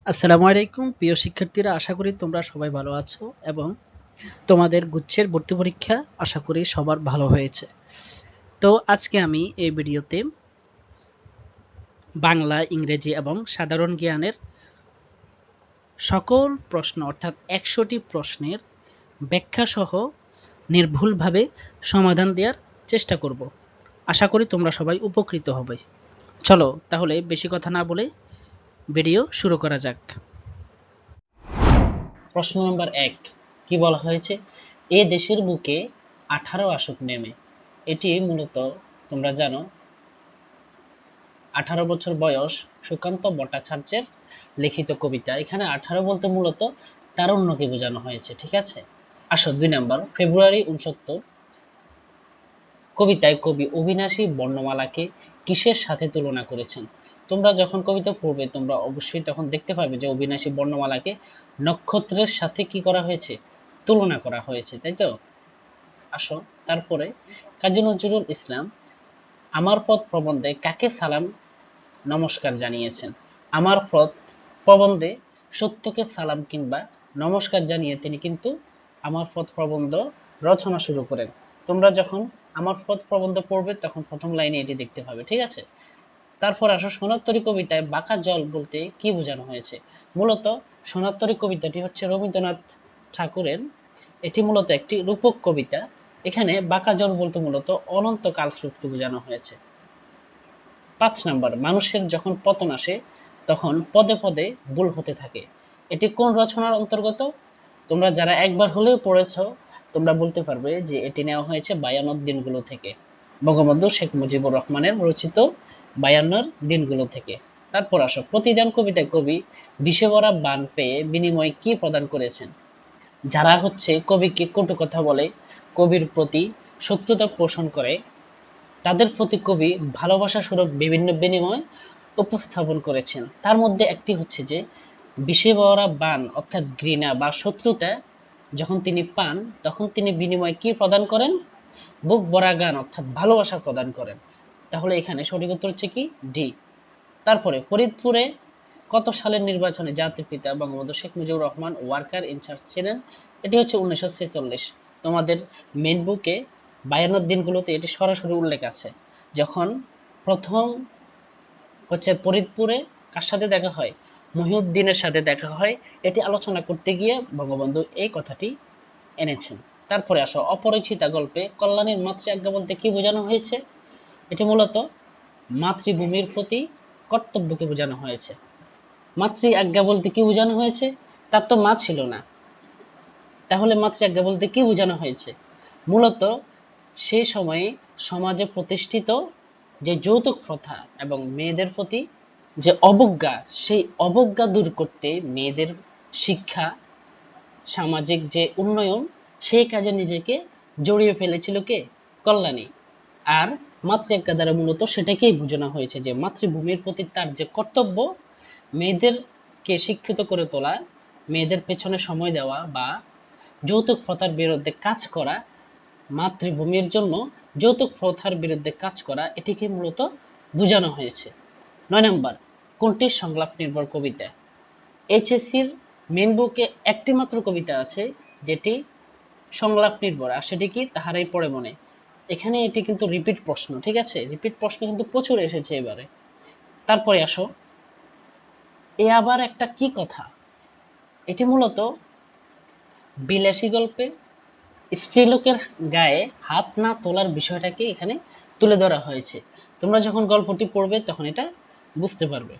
আসসালামু আলাইকুম প্রিয় শিক্ষার্থীরা, আশা করি তোমরা সবাই ভালো আছো এবং তোমাদের গুচ্ছের ভর্তি পরীক্ষা আশা করি সবার ভালো হয়েছে। তো আজকে আমি এই ভিডিওতে বাংলা, ইংরেজি এবং সাধারণ জ্ঞানের সকল প্রশ্ন অর্থাৎ ১০০টি প্রশ্নের ব্যাখ্যা সহ নির্ভুলভাবে সমাধান দেওয়ার চেষ্টা করব। আশা করি তোমরা সবাই উপকৃত হবে। চলো তাহলে বেশি কথা না বলে ভিডিও শুরু করা যাক। প্রশ্ন নম্বর ১ কি বলা হয়েছে? এ দেশের বুকে ১৮ আসুক নেমে। এটি মূলত তোমরা জানো ১৮ বছর বয়স সুকান্ত ভট্টাচার্যের লিখিত কবিতা। এখানে ১৮ বলতে মূলত তারুণ্যকে বোঝানো হয়েছে, ঠিক আছে? আসো ২ নাম্বার, ফেব্রুয়ারি ৬৯ কবিতায় কবি অবিনাশী বর্ণমালাকে কিসের সাথে তুলনা করেছেন? তোমরা যখন কবিতা পড়বে তোমরা অবশ্যই তখন দেখতে পাবে যে অবিনাশী বর্ণমালাকে নক্ষত্রের সাথে কি করা হয়েছে? তুলনা করা হয়েছে, তাই তো? আসো তারপরে, কাজী নজরুল ইসলাম আমার পথ প্রবন্ধে কাকে সালাম নমস্কার জানিয়েছেন? আমার পথ প্রবন্ধে সত্যকে সালাম কিংবা নমস্কার জানিয়ে তিনি কিন্তু আমার পথ প্রবন্ধ রচনা শুরু করেন। তোমরা যখন আমার পথ প্রবন্ধ পড়বে তখন প্রথম লাইনে এটি দেখতে পাবে, ঠিক আছে? তারপর আসো সোনারতরী কবিতায় বাঁকা জল বলতে কি বোঝানো হয়েছে? মূলত সোনারতরী কবিতাটি হচ্ছে রবীন্দ্রনাথ ঠাকুরের, এটি মূলত একটি রূপক কবিতা। এখানে বাঁকা জল বলতে মূলত অনন্ত কালস্রোতকে বোঝানো হয়েছে। ৫ নাম্বার, মানুষের যখন পতন আসে তখন পদে পদে ভুল হতে থাকে। এটি কোন রচনার অন্তর্গত? তোমরা যারা একবার হলেও পড়েছ তোমরা বলতে পারবে যে এটি নেওয়া হয়েছে ৫২ দিনগুলো থেকে, বঙ্গবন্ধু শেখ মুজিবুর রহমানের রচিত ৫২ দিনগুলো থেকে। তারপর আসো, প্রতিদান কবিতায় কবি বিষে ভরা বান পেয়ে বিনিময়ে কি প্রদান করেছেন? যারা হচ্ছে কবিকে কটু কথা বলে, কবির প্রতি শত্রুতা পোষণ করে, তাদের প্রতি কবি ভালোবাসা স্বরূপ বিভিন্ন বিনিময় উপস্থাপন করেছেন। তার মধ্যে একটি হচ্ছে যে বিষে ভরা বাণ অর্থাৎ ঘৃণা বা শত্রুতা যখন তিনি পান তখন তিনি বিনিময়ে কি প্রদান করেন? বুক ভরা গান অর্থাৎ ভালোবাসা প্রদান করেন। তাহলে এখানে সঠিক উত্তর হচ্ছে কি? ডি। তারপরে, ফরিদপুরে কত সালের নির্বাচনে জাতির পিতা বঙ্গবন্ধু শেখ মুজিবুর রহমান ওয়ার্কার ইনচার্জ ছিলেন? এটি হচ্ছে ১৯৪৬। তোমাদের মেইন বুকে ৫২ দিনগুলোতে এটি সরাসরি উল্লেখ আছে। যখন প্রথম হচ্ছে ফরিদপুরে কার সাথে দেখা হয়? মহিউদ্দিনের সাথে দেখা হয়। এটি আলোচনা করতে গিয়ে বঙ্গবন্ধু এই কথাটি এনেছেন। তারপরে আসো, অপরিচিতা গল্পে কল্যাণীর মাতৃ আজ্ঞা বলতে কি বোঝানো হয়েছে? এটি মূলত মাতৃভূমির প্রতি কর্তব্যকে বোঝানো হয়েছে। মাতৃ আজ্ঞা বলতে কি বোঝানো হয়েছে? তার তো মা ছিল না, তাহলে মাতৃ আজ্ঞা বলতে কি বোঝানো হয়েছে? মূলত সেই সময়ে সমাজে প্রতিষ্ঠিত যে যৌতুক প্রথা এবং মেয়েদের প্রতি যে অবজ্ঞা, সেই অবজ্ঞা দূর করতে মেয়েদের শিক্ষা, সামাজিক যে উন্নয়ন, সেই কাজে নিজেকে জড়িয়ে ফেলেছিল কে? কল্যাণী। আর মাতৃআজ্ঞা দ্বারা মূলত সেটাকেই বোঝানো হয়েছে যে মাতৃভূমির প্রতি তার যে কর্তব্য, মেয়েদেরকে শিক্ষিত করে তোলা, মেয়েদের পেছনে সময় দেওয়া বা যৌতুক প্রথার বিরুদ্ধে কাজ করা, মাতৃভূমির জন্য যৌতুক প্রথার বিরুদ্ধে কাজ করা, এটিকে মূলত বোঝানো হয়েছে। ৯ নাম্বার, কোনটি সংলাপ নির্ভর কবিতা? এইচএসসির মেন বুকে একটি মাত্র কবিতা আছে যেটি সংলাপ নির্ভর, আর সেটি কি? তাহারাই পড়ে মনে। এখানে এটি কিন্তু রিপিট প্রশ্ন, ঠিক আছে? রিপিট প্রশ্ন কিন্তু প্রচুর এসেছে এবারে। তারপরে আসো, এ আবার একটা কি কথা? এটি মূলত বিলাসী গল্পে স্ত্রীলোকের গায়ে হাত না তোলার বিষয়টাকে এখানে তুলে ধরা হয়েছে। তোমরা যখন গল্পটি পড়বে তখন এটা বুঝতে পারবে।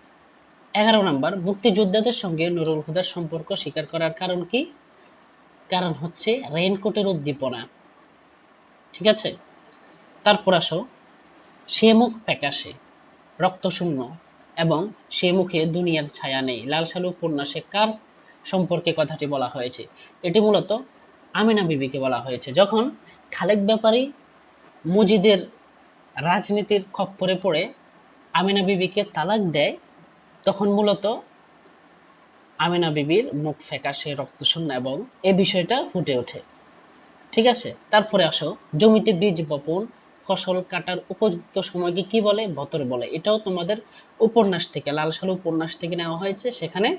১১ নাম্বার, মুক্তিযোদ্ধাদের সঙ্গে নুরুল হুদার সম্পর্ক স্বীকার করার কারণ কি? কারণ হচ্ছে রেইনকোটের উদ্দীপনা, ঠিক আছে? তারপর আসো, সে মুখ ফ্যাকাশে, রক্তশূন্য এবং সে মুখে দুনিয়ার ছায়া নেই, লাল সালু উপন্যাসে কার সম্পর্কে কথাটি বলা হয়েছে? এটি মূলত আমিনা বিবিকে বলা হয়েছে। যখন খালেক ব্যাপারী মজিদের রাজনীতির খপ্পরে পড়ে আমিনা বিবিকে তালাক দেয়, তখন মূলত আমিনা বিবির মুখ ফ্যাকাশে, রক্তশূন্য এবং এ বিষয়টা ফুটে ওঠে, ঠিক আছে? তারপরে আসো, জমিতে বীজ বপন ফসল কাটার উপযুক্ত সময়কে কি বলে? বতর বলে। এটাও তোমাদের উপন্যাস থেকে, লাল সালু উপন্যাস থেকে নেওয়া হয়েছে, সেখানে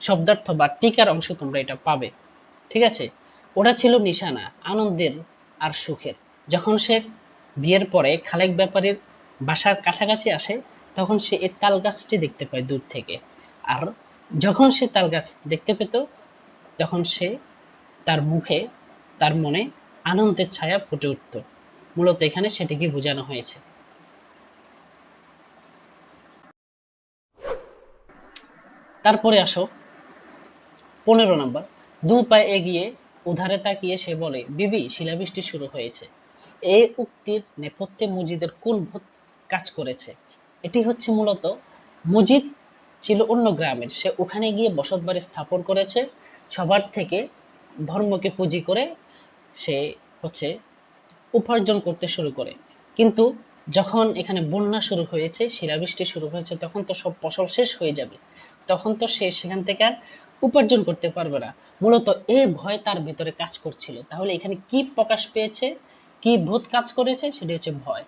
শব্দার্থ বা টিকার অংশে তোমরা এটা পাবে। ঠিক আছে? ওটা ছিল নিশানা আনন্দের আর সুখের। যখন সে বিয়ের পরে খালেক ব্যাপারীর বাসার কাছাকাছি আসে, তখন সে এই তাল গাছটি দেখতে পায় দূর থেকে। আর যখন সে তাল গাছ দেখতে পেত, তখন সে তার মুখে, তার মনে আনন্দের ছায়া ফুটে উঠত। মূলত এখানে সেটিকে বোঝানো হয়েছে। তারপরে আসো 15 নম্বর। দু পায়ে এগিয়ে উধারে তাকিয়ে সে বলে, বিবি, শিলাবৃষ্টি শুরু হয়েছে। এই উক্তির নেপথ্যে মজিদের কোন ভূত কাজ করেছে? এটি হচ্ছে মূলত, মজিদ ছিল অন্য গ্রামের, সে ওখানে গিয়ে বসত বাড়ি স্থাপন করেছে, সবার থেকে ধর্মকে পুঁজি করে সে হচ্ছে উপার্জন করতে শুরু করে। কিন্তু যখন এখানে বন্যা শুরু হয়েছে, শিলাবৃষ্টি শুরু হয়েছে, তখন তো সব ফসল শেষ হয়ে যাবে, তখন তো সে সেখান থেকে আর উপার্জন করতে পারবে না। মূলত এই ভয় তার ভেতরে কাজ করছিল। তাহলে এখানে কি প্রকাশ পেয়েছে, কি ভূত কাজ করেছে? সেটি হচ্ছে ভয়।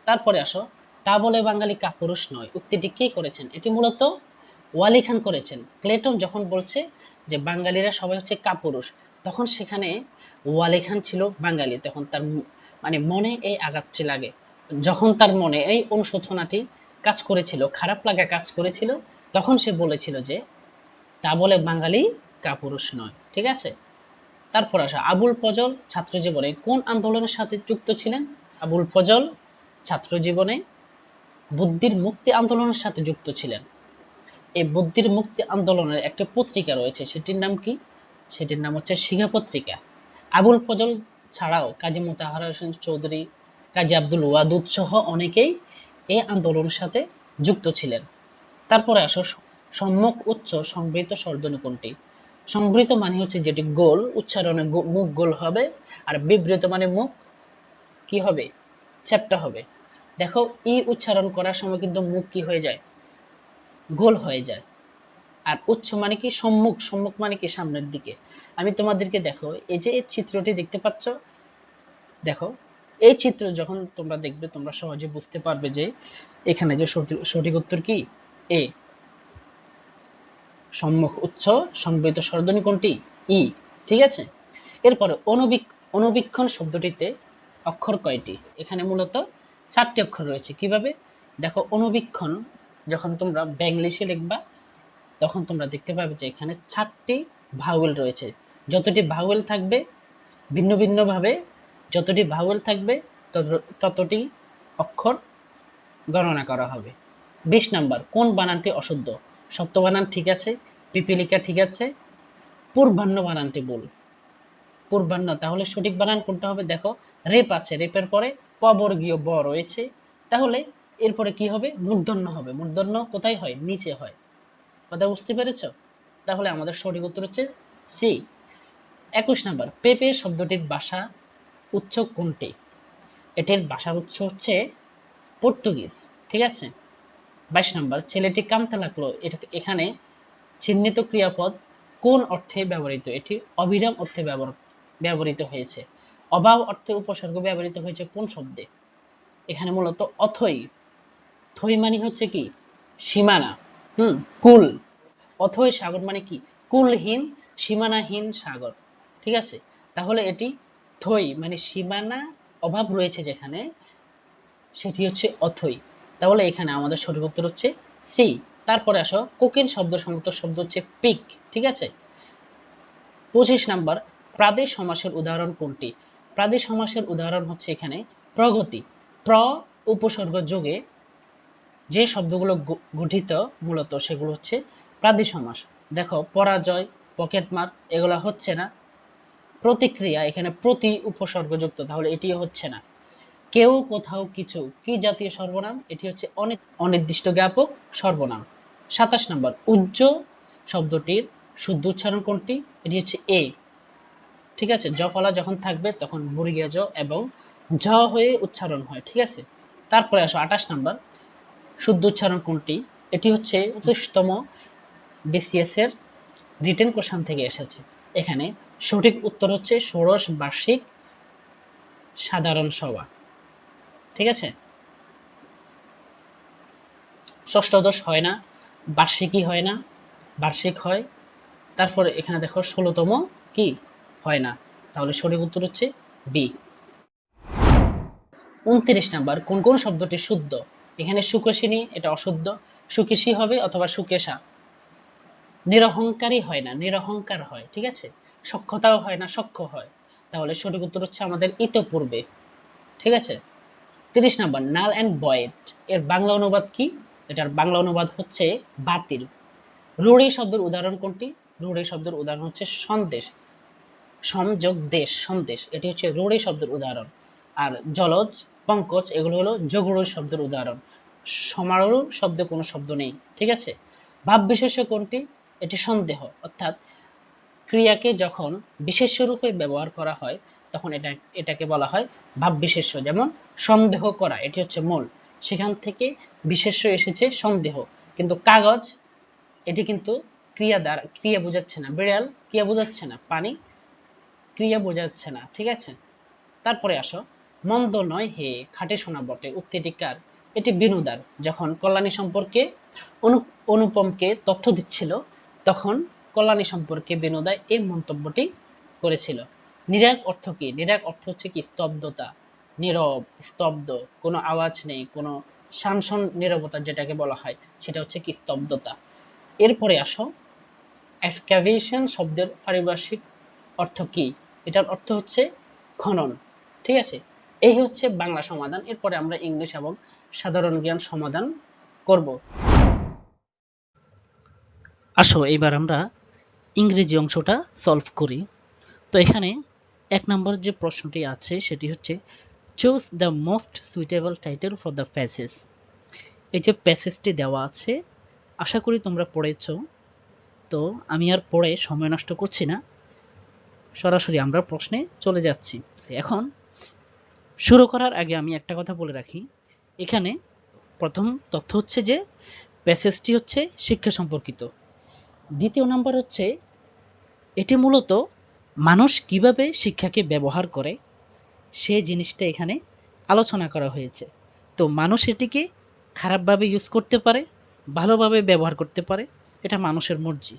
তারপরে আসো, তা বলে বাঙালি কাপুরুষ নয়, উক্তিটি কে করেছেন? এটি মূলত ওয়ালি খান করেছেন। প্লেটন যখন বলছে যে বাঙালিরা সবাই হচ্ছে কাপুরুষ, তখন সেখানে ওয়ালি খান ছিল বাঙালি, তখন তার মানে মনে এই আঘাতটি লাগে। যখন তার মনে এই অনুশোচনাটি কাজ করেছিল, খারাপ লাগা কাজ করেছিল, তখন সে বলেছিল যে তা বলে বাঙালি কাপুরুষ নয়। ঠিক আছে? তারপর আসা আবুল ফজল ছাত্র জীবনে কোন আন্দোলনের সাথে যুক্ত ছিলেন? আবুল ফজল ছাত্র জীবনে বুদ্ধির মুক্তি আন্দোলনের সাথে যুক্ত ছিলেন। এই বুদ্ধির মুক্তি আন্দোলনের একটা পত্রিকা রয়েছে, সেটির নাম কি? সেটির নাম হচ্ছে শিখা পত্রিকা। আবুল ফজল ছাড়াও কাজী মোতাহার হোসেন চৌধুরী, কাজী আব্দুল ওয়াদুদ সহ অনেকেই এই আন্দোলনের সাথে যুক্ত ছিলেন। তারপরে আসো, সম্মুখ উচ্চ সংবৃত স্বরধ্বনি কোনটি? সংবৃত মানে হচ্ছে যেটি গোল, উচ্চারণে মুখ গোল হবে, আর বিবৃত মানে মুখ কি হবে? চ্যাপ্টা হবে। দেখো, ই উচ্চারণ করার সময় কিন্তু মুখ কি হয়ে যায়? গোল হয়ে যায়। আর উচ্চ মানে কি? সম্মুখ। সম্মুখ মানে কি? সামনের দিকে। আমি তোমাদেরকে দেখো, এই যে এই চিত্রটি দেখতে পাচ্ছ, দেখো, এই চিত্র যখন তোমরা দেখবে, তোমরা সহজে বুঝতে পারবে যে এখানে যে সঠিক উত্তর কি? এ। সম্মুখ উচ্চ সংবৃত স্বরধ্বনি কোনটি? ই। ঠিক আছে? এরপরে অনুবীক্ষণ শব্দটিতে অক্ষর কয়টি? এখানে মূলত 4টি অক্ষর রয়েছে। কিভাবে? দেখো, অনুবীক্ষণ যখন তোমরা বাংলিশে লিখবা, তখন তোমরা দেখতে পাবে যে এখানে 4টি ভাওয়েল রয়েছে। যতটি ভাওয়েল থাকবে, ভিন্ন ভিন্ন ভাবে যতটি ভাওয়েল থাকবে, ততটি অক্ষর গণনা করা হবে। 20 নাম্বার, কোন বানানটি অশুদ্ধ? সপ্ত বানান ঠিক আছে, পিপীলিকা ঠিক আছে, পূর্বাহ্ন বানানটি ভুল। পূর্বাহ্ন, তাহলে সঠিক বানান কোনটা হবে? দেখো, রেপ আছে, রেপের পরে প বর্গীয় ব রয়েছে, তাহলে এরপরে কি হবে? মূর্ধন্য হবে। মূর্ধন্য কোথায় হয়? নিচে হয়। কথা বুঝতে পেরেছো? তাহলে আমাদের সঠিক উত্তর হচ্ছে সি। 21 নাম্বার, পেঁপে শব্দটির ভাষা উৎস কোনটি? এটির ভাষার উৎস হচ্ছে পর্তুগিজ। ঠিক আছে? 22 নাম্বার, ছেলেটি কাঁদতে লাগলো, এখানে চিহ্নিত ক্রিয়াপদ কোন অর্থে ব্যবহৃত? এটি অবিরাম অর্থে ব্যবহৃত হয়েছে। অভাব অর্থে উপসর্গ ব্যবহৃত হয়েছে কোন শব্দে? এখানে মূলত অথই। থই মানে হচ্ছে কি? সীমানা। কুল। অথই সাগর মানে কি? কুলহীন, সীমানাহীন সাগর। ঠিক আছে? তাহলে এটি থই মানে সীমানা, অভাব রয়েছে যেখানে, সেটি হচ্ছে অথই। তাহলে এখানে আমাদের সঠিক উত্তর হচ্ছে সি। তারপরে আসো, কোকিল শব্দ সমর্থ শব্দ হচ্ছে পিক। ঠিক আছে? 25 নাম্বার, প্রাদেশ সমাসের উদাহরণ কোনটি? প্রাদেশ সমাসের উদাহরণ হচ্ছে এখানে প্রগতি। প্র উপসর্গ যোগে যে শব্দগুলো গঠিত, মূলত সেগুলো হচ্ছে প্রাদেশ সমাস। দেখো, পরাজয়, পকেটমার, এগুলা হচ্ছে না। প্রতিক্রিয়া, এখানে প্রতি উপসর্গযুক্ত, তাহলে এটিও হচ্ছে না। কেউ, কোথাও, কিছু, কি জাতীয় সর্বনাম? এটি হচ্ছে অনির্দিষ্ট জ্ঞাপক সর্বনাম। 27 নাম্বার, উজ্জ শব্দটির শুদ্ধ উচ্চারণ কোনটি? এটি হচ্ছে এ। ঠিক আছে? জফলা যখন থাকবে তখন বর্গীয় জ এবং ঝ হয়ে উচ্চারণ হয়। ঠিক আছে? তারপরে আসো 28 নাম্বার, শুদ্ধ উচ্চারণ কোনটি? এটি হচ্ছে 29তম বিসিএস এর রিটেন কোশ্চেন থেকে এসেছে। এখানে সঠিক উত্তর হচ্ছে ষোড়শ বার্ষিক সাধারণ সভা। ঠিক আছে, ষষ্ঠদশ হয় না, বার্ষিকী হয় না, বার্ষিক হয়, তারপরে এখানে দেখো 16তম কি হয় না, তাহলে সঠিক উত্তর হচ্ছে বি। 29 নাম্বার, কোন কোন শব্দটি শুদ্ধ? এখানে সুকেশিনী এটা অশুদ্ধ, সুকেশী হবে অথবা সুকেশা। নিরহংকারী হয় না, নিরহংকার হয়, ঠিক আছে। সক্ষতাও হয় না, সক্ষ হয়। তাহলে সঠিক উত্তর হচ্ছে আমাদের ইতপূর্বে, ঠিক আছে। 30 নাম্বার, নাল অ্যান্ড ভয়েড এর বাংলা অনুবাদ কি? এটার বাংলা অনুবাদ হচ্ছে বাতিল। রূঢ়ি শব্দের উদাহরণ কোনটি? রূঢ়ি শব্দের উদাহরণ হচ্ছে সন্দেশ, সংযোগ দেশ, সন্দেশ, এটি হচ্ছে রূঢ়ি শব্দের উদাহরণ। আর জলজ, পঙ্কজ এগুলো হলো যোগরূঢ় শব্দের উদাহরণ। সমারোহ শব্দে কোনো শব্দ নেই, ঠিক আছে। ভাব বিশেষ্য কোনটি? এটি সন্দেহ, অর্থাৎ ক্রিয়াকে যখন বিশেষ্য রূপে ব্যবহার করা হয় তখন এটাকে বলা হয় ভাব বিশেষ্য। যেমন সন্দেহ করা, এটি হচ্ছে মূল, সেখান থেকে বিশেষ্য এসেছে সন্দেহ। কিন্তু কাগজ, এটি কিন্তু ক্রিয়া দ্বারা, ক্রিয়া বোঝাচ্ছে না। বিড়াল ক্রিয়া বোঝাচ্ছে না, পানি ক্রিয়া বোঝাচ্ছে না, ঠিক আছে। তারপরে আসো, মন্দ নয় হে খাঁটি সোনা বটে, উক্তিটি কার? এটি বিনুদার। যখন কল্যাণী সম্পর্কে অনুপমকে তথ্য দিচ্ছিল তখন কল্যাণী সম্পর্কে বিনুদা এই মন্তব্যটি করেছিল। নিরাগ অর্থ কি? নিরাগ অর্থ হচ্ছে কি স্তব্ধতা, নীরব, স্তব্ধ, কোনো আওয়াজ নেই, কোনো শানশন নীরবতা যেটাকে বলা হয় সেটা হচ্ছে কি স্তব্ধতা। এরপরে আসো, এক্সক্যাভেশন শব্দের পারিভাষিক অর্থ কি? এটার অর্থ হচ্ছে খনন, ঠিক আছে। এই হচ্ছে বাংলা সমাধান। এরপরে আমরা ইংলিশ এবং সাধারণ জ্ঞান সমাধান করব। আসো এবার আমরা ইংরেজি অংশটা সলভ করি। তো এখানে 1 নম্বর যে প্রশ্নটি আছে সেটি হচ্ছে choose the most suitable title for the passage. এই যে প্যাসেজটি দেওয়া আছে আশা করি তোমরা পড়েছ। তো আমি আর পড়ে সময় নষ্ট করছি না, সরাসরি আমরা প্রশ্নে চলে যাচ্ছি। এখন শুরু করার আগে আমি একটা কথা বলে রাখি, এখানে প্রথম তথ্য হচ্ছে যে প্যাসেজটি হচ্ছে শিক্ষা সম্পর্কিত। দ্বিতীয় নাম্বার হচ্ছে এটি মূলত মানুষ কিভাবে শিক্ষাকে ব্যবহার করে সে জিনিসটা এখানে আলোচনা করা হয়েছে। তো মানুষ এটিকে খারাপভাবে ইউজ করতে পারে, ভালোভাবে ব্যবহার করতে পারে, এটা মানুষের মর্জি।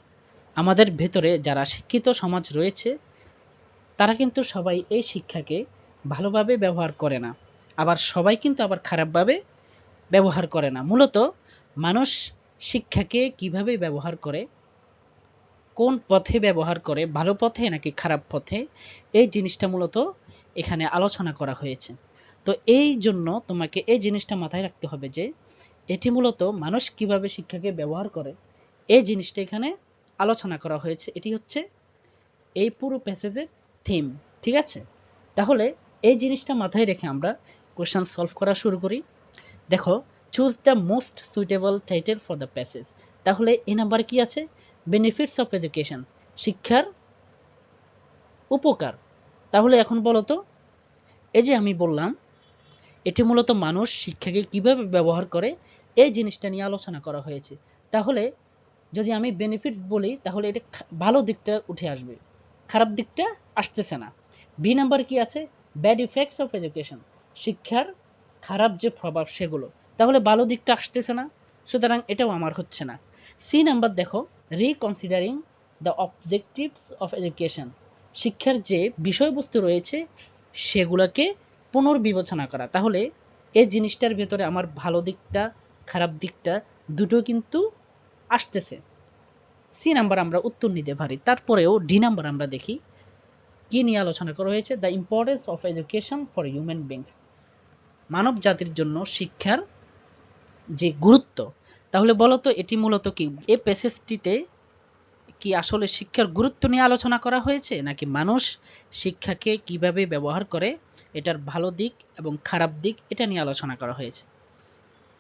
আমাদের ভেতরে যারা শিক্ষিত সমাজ রয়েছে তারা কিন্তু সবাই এই শিক্ষাকে ভালোভাবে ব্যবহার করে না, আবার সবাই কিন্তু আবার খারাপভাবে ব্যবহার করে না। মূলত মানুষ শিক্ষাকে কিভাবে ব্যবহার করে, কোন পথে ব্যবহার করে, ভালো পথে নাকি খারাপ পথে, এই জিনিসটা মূলত এখানে আলোচনা করা হয়েছে। তো এই জন্য তোমাকে এই জিনিসটা মাথায় রাখতে হবে যে এটি মূলত মানুষ কিভাবে শিক্ষাকে ব্যবহার করে এই জিনিসটা এখানে আলোচনা করা হয়েছে। এটি হচ্ছে এই পুরো প্যাসেজের থিম, ঠিক আছে। তাহলে এই জিনিসটা মাথায় রেখে আমরা কোশ্চেন সলভ করা শুরু করি। দেখো, choose the most suitable title for the passage. তাহলে এই নাম্বার কি আছে? বেনিফিটস অফ এডুকেশন, শিক্ষার উপকার। তাহলে এখন বলো তো, এই যে আমি বললাম এটি মূলত মানুষ শিক্ষাকে কিভাবে ব্যবহার করে এই জিনিসটা নিয়ে আলোচনা করা হয়েছে। তাহলে যদি আমি বেনিফিটস বলি তাহলে এটা ভালো দিকটা উঠে আসবে, খারাপ দিকটা আসতেছে না। বি নাম্বার কি আছে? ব্যাড ইফেক্টস অফ এডুকেশন, শিক্ষার খারাপ যে প্রভাব সেগুলো। তাহলে ভালো দিকটা আসতেছে না, সুতরাং এটাও আমার হচ্ছে না। সি নাম্বার দেখো, রিকনসিডারিং দ্য অবজেক্টিভস অফ এডুকেশন, শিক্ষার যে বিষয়বস্তু রয়েছে সেগুলোকে পুনর্বিবেচনা করা। তাহলে এই জিনিসটার ভেতরে আমার ভালো দিকটা খারাপ দিকটা দুটো কিন্তু আসতেছে। সি নাম্বার আমরা উত্তর নিতে পারি। তারপরেও ডি নাম্বার আমরা দেখি কি নিয়ে আলোচনা করা হয়েছে। The importance of education for human beings, মানব জাতির জন্য শিক্ষার যে গুরুত্ব। তাহলে বলো তো এটি মূলত কি, এই প্যাসেজটিতে কি আসলে শিক্ষার গুরুত্ব নিয়ে আলোচনা করা হয়েছে নাকি মানুষ শিক্ষাকে কিভাবে ব্যবহার করে এটার ভালো দিক এবং খারাপ দিক এটা নিয়ে আলোচনা করা হয়েছে?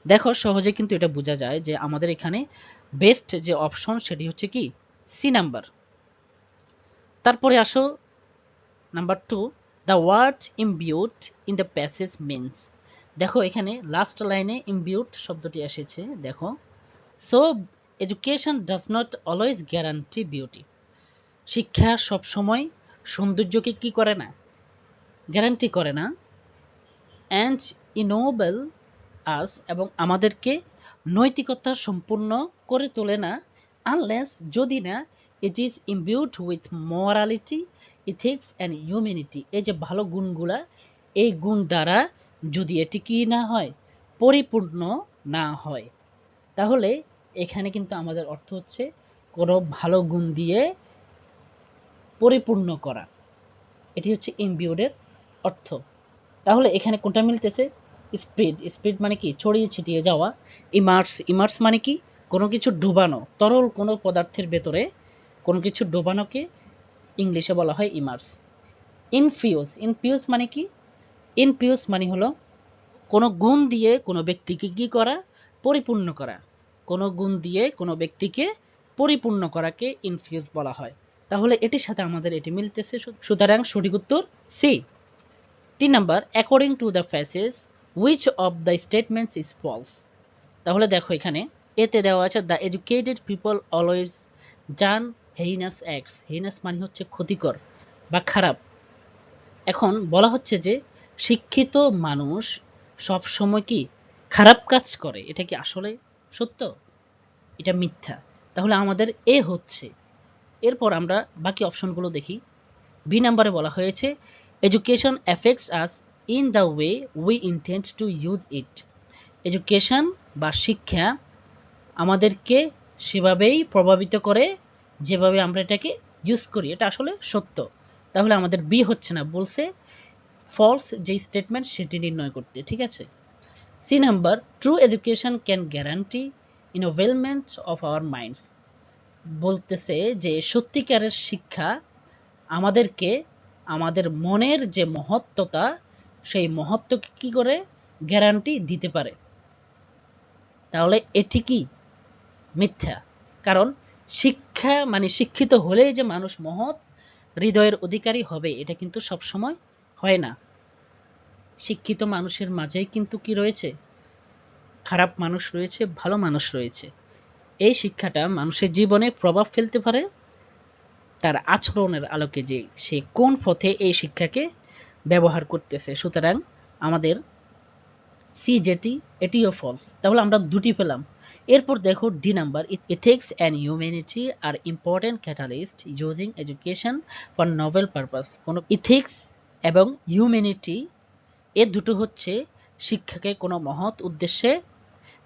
দেখো সহজে কিন্তু এটা বোঝা যায় যে আমাদের এখানে বেস্ট যে অপশন সেটি হচ্ছে কি সি নাম্বার। তারপরে আসো number 2, the word imbue in the passage means. দেখো এখানে লাস্ট লাইনে ইমবিউট শব্দটি এসেছে। দেখো, so education does not always guarantee beauty, শিক্ষা সবসময় সৌন্দর্যকে কি করে না, গ্যারান্টি করে না। অ্যান্ড ইনোবেল আস, এবং আমাদেরকে নৈতিকতা সম্পূর্ণ করে তোলে না, আনলেস, যদি না, it is imbued with morality, ethics and humanity. এই যে ভালো গুণগুলা, এই গুণ দ্বারা যদি এটি কি না হয়, পরিপূর্ণ না হয়। তাহলে এখানে কিন্তু আমাদের অর্থ হচ্ছে কোনো ভালো গুণ দিয়ে পরিপূর্ণ করা, এটি হচ্ছে ইমবিউডের অর্থ। তাহলে এখানে কোনটা মিলতেছে? স্প্রেড, স্প্রেড মানে কি? ছড়িয়ে ছিটিয়ে যাওয়া। ইমার্স, ইমার্স মানে কি? কোনো কিছু ডুবানো, তরল কোনো পদার্থের ভেতরে কোনো কিছু ডুবানোকে ইংলিশে বলা হয় ইমার্স। ইনফিউজ, ইনফিউজ মানে কি? ইনফিউজ মানে হলো কোনো গুণ দিয়ে কোনো ব্যক্তিকে কি করা? পরিপূর্ণ করা। কোনো গুণ দিয়ে কোনো ব্যক্তিকে পরিপূর্ণ করাকে ইনফিউজ বলা হয়। তাহলে এটির সাথে আমাদের এটি মিলতেছে, সুতরাং সঠিক উত্তর C. 3 number, according to the passage which of the statements is false. তাহলে দেখো এখানে এতে দেওয়া আছে the educated people always done heinous acts. Heinous মানে হচ্ছে ক্ষতিকর বা খারাপ। এখন বলা হচ্ছে যে শিক্ষিত মানুষ সব সময় কি খারাপ কাজ করে, এটা কি আসলে সত্য? এটা মিথ্যা। তাহলে আমাদের এ হচ্ছে। এরপর আমরা বাকি অপশনগুলো দেখি। বি নাম্বারে বলা হয়েছে education effects us in the way we intend to use it. Education বা শিক্ষা আমাদেরকে সেভাবেই প্রভাবিত করে যেভাবে আমরা এটাকে ইউজ করি, এটা আসলে সত্য। তাহলে আমাদের বি হচ্ছে না, বলছে ফলস যে স্টেটমেন্ট সেটি নির্ণয় করতে, ঠিক আছে। C number, true education can guarantee involvement of our minds. বলতেছে যে সত্যিকারের শিক্ষা আমাদেরকে আমাদের মনের যে মহত্বতা, সেই মহত্বকে কি করে গ্যারান্টি দিতে পারে। তাহলে এটি কি মিথ্যা, কারণ শিক্ষা মানে শিক্ষিত হলেই যে মানুষ মহৎ হৃদয়ের অধিকারী হবে, এটা কিন্তু সব সময় হয় না। শিক্ষিত মানুষের মাঝেই কিন্তু কি রয়েছে? খারাপ মানুষ রয়েছে, ভালো মানুষ রয়েছে। এই শিক্ষাটা মানুষের জীবনে প্রভাব ফেলতে পারে তার আচরণের আলোকে, যে সে কোন পথে এই শিক্ষাকে ব্যবহার করতেছে। সুতরাং আমাদের সি যেটি, এটিও ফলস। তাহলে আমরা দুটি পেলাম। এরপর দেখো D number, ethics and humanity are important catalyst using education for noble purpose. কোনো ইথিক্স এবং হিউম্যানিটি, এ দুটো হচ্ছে শিক্ষাকে কোনো মহৎ উদ্দেশ্যে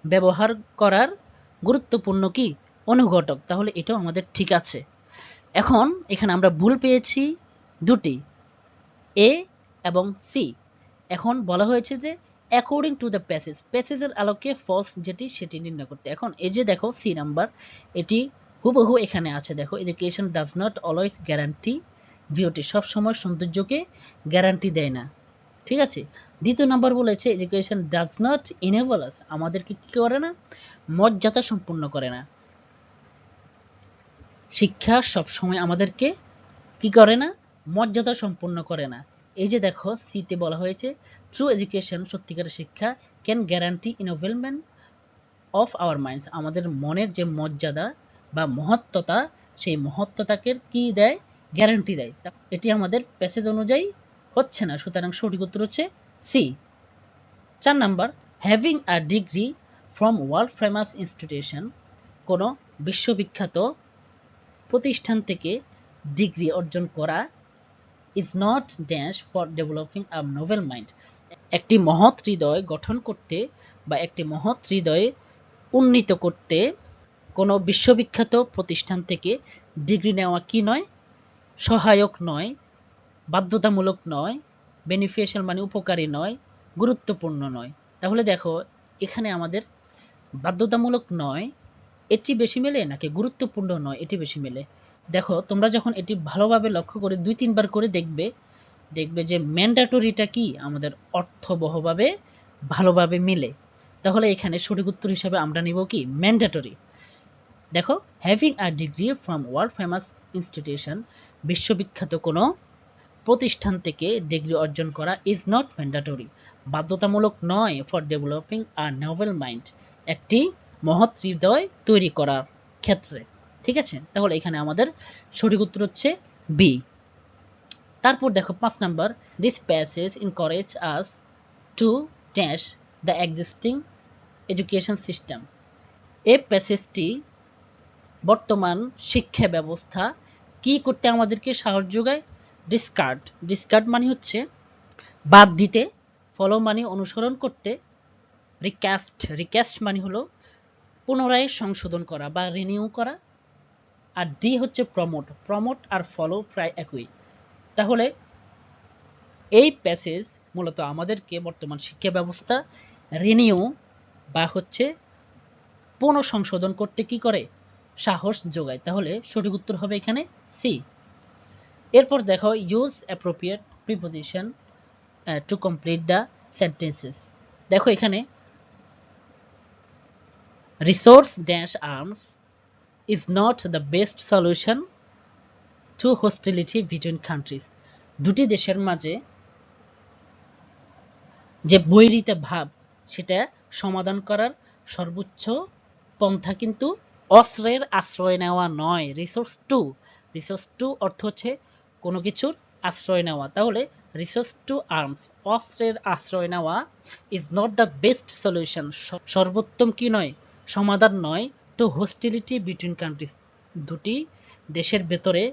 ব্যবহার করার গুরুত্বপূর্ণ কি অনুঘটক। তাহলে এটাও আমাদের ঠিক আছে। এখন এখানে আমরা ভুল পেয়েছি দুটি, এ এবং সি। এখন বলা হয়েছে যে অ্যাকর্ডিং টু দ্য প্যাসেজ, প্যাসেজের আলোকে ফলস যেটি সেটি নির্ণয় করতে। এখন এই যে দেখো সি নাম্বার, এটি হুবহু এখানে আছে। দেখো education does not always guarantee beauty, সবসময় সৌন্দর্যকে গ্যারান্টি দেয় না, ঠিক আছে। দ্বিতীয় নাম্বার বলেছে এডুকেশন ডাজ নট ইনেবল আস, আমাদেরকে কি করে না? মর্যাদা সম্পূর্ণ করে না। শিক্ষা সবসময় আমাদেরকে কি করে না? মর্যাদা সম্পূর্ণ করে না। এই যে দেখো সিতে বলা হয়েছে ট্রু এডুকেশন, সত্যিকারের শিক্ষা, can guarantee involvement of our minds, আমাদের মনের যে মর্যাদা বা মহত্বতা, সেই মহত্বতাকে কি দেয়? গ্যারান্টি দেয়। এটি আমাদের প্যাসেজ অনুযায়ী হচ্ছে না, সুতরাং সঠিক উত্তর হচ্ছে C. 4 number, having a degree from world famous institution, কোনো বিশ্ববিখ্যাত প্রতিষ্ঠান থেকে ডিগ্রি অর্জন করা is not dash for developing a noble mind, একটি মহৎ হৃদয় গঠন করতে বা একটি মহৎ হৃদয়ে উন্নীত করতে কোনো বিশ্ববিখ্যাত প্রতিষ্ঠান থেকে ডিগ্রি নেওয়া কি নয়? সহায়ক নয়, বাধ্যতামূলক নয়, বেনিফিশিয়াল মানে উপকারী নয়, গুরুত্বপূর্ণ নয়। তাহলে দেখো এখানে আমাদের বাধ্যতামূলক নয় এটি বেশি মেলে, নাকি গুরুত্বপূর্ণ নয় এটি বেশি মেলে? দেখো তোমরা যখন এটি ভালোভাবে লক্ষ্য করে 2-3 বার করে দেখবে যে ম্যান্ডেটরিটা কি আমাদের অর্থবহভাবে ভালোভাবে মিলে। তাহলে এখানে সঠিক উত্তর হিসাবে আমরা নিব কি? ম্যান্ডেটরি। দেখো having a degree from world famous institution, বিশ্ববিখ্যাত কোনো প্রতিষ্ঠান থেকে ডিগ্রি অর্জন করা ইজ নট ম্যান্ডেটরি, বাধ্যতামূলক নয়, for developing a noble mind, একটি মহৎ হৃদয় তৈরি করার ক্ষেত্রে, ঠিক আছে। তাহলে এখানে আমাদের সঠিক উত্তর হচ্ছে বি। তারপর দেখো 5 number, this passage encourage us to dash the existing education system. এই প্যাসেজটি বর্তমান শিক্ষা ব্যবস্থা কি করতে আমাদেরকে সাহস যোগায়? ডিসকার্ড মানে হচ্ছে বাদ দিতে, ফলো মানে অনুসরণ করতে, রিক্যাস্ট মানে হলো পুনরায় সংশোধন করা বা রিনিউ করা, আর ডি হচ্ছে প্রমোট আর ফলো প্রায় একই। তাহলে এই প্যাসেজ মূলত আমাদেরকে বর্তমান শিক্ষা ব্যবস্থা রিনিউ বা হচ্ছে পুনঃসংশোধন করতে কি করে? সাহস যোগায়। তাহলে সঠিক উত্তর হবে এখানে সি। এরপর দেখো use appropriate preposition to complete the sentences. দেখো এখানে resource dash arms is not the best solution to hostility between countries. দুটি দেশের মাঝে যে বৈরিতা ভাব সেটা সমাধান করার সর্বোচ্চ পন্থা কিন্তু অস্ত্রের আশ্রয় নেওয়া নয়। রিসোর্স টু অর্থ হচ্ছে কোনো কিছুর আশ্রয় নেওয়া। তাহলে রিসোর্স টু আর্মস, অস্ত্রের আশ্রয় নেওয়া, is not the best solution, সর্বোত্তম কি নয়, সমাধান নয়, টু হোস্টিলিটি বিটুইন কান্ট্রিজ, দুটি দেশের ভেতরে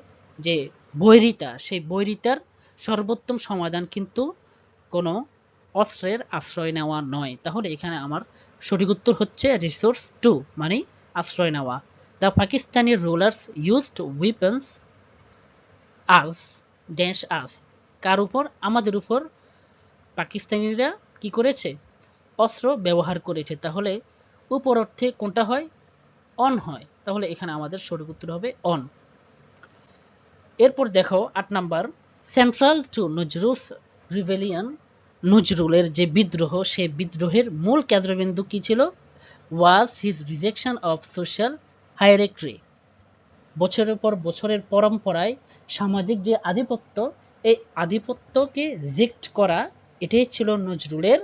যে বৈরিতা, সেই বৈরিতার সর্বোত্তম সমাধান কিন্তু কোনো অস্ত্রের আশ্রয় নেওয়া নয়। তাহলে এখানে আমার সঠিক উত্তর হচ্ছে রিসোর্স টু মানে আশ্রয় নেওয়া। The Pakistani rulers used weapons as dash as, কার উপর? আমাদের উপর পাকিস্তানিরা কি করেছে? অস্ত্র ব্যবহার করেছে। তাহলে উপর অর্থে কোনটা হয়? অন হয়। তাহলে এখানে আমাদের সঠিক উত্তর হবে অন। এরপর দেখো 8 নাম্বার, সেন্ট্রাল টু নজরুলস রিভেলিয়ন, নজরুলের যে বিদ্রোহ, সেই বিদ্রোহের মূল কেন্দ্রবিন্দু কি ছিল? Was his rejection of social hierarchy, বছরের পর বছরের পরম্পরায় সামাজিক যে আধিপত্য, এই আধিপত্যকে রিজেক্ট করা, এটাই ছিল নজরুলের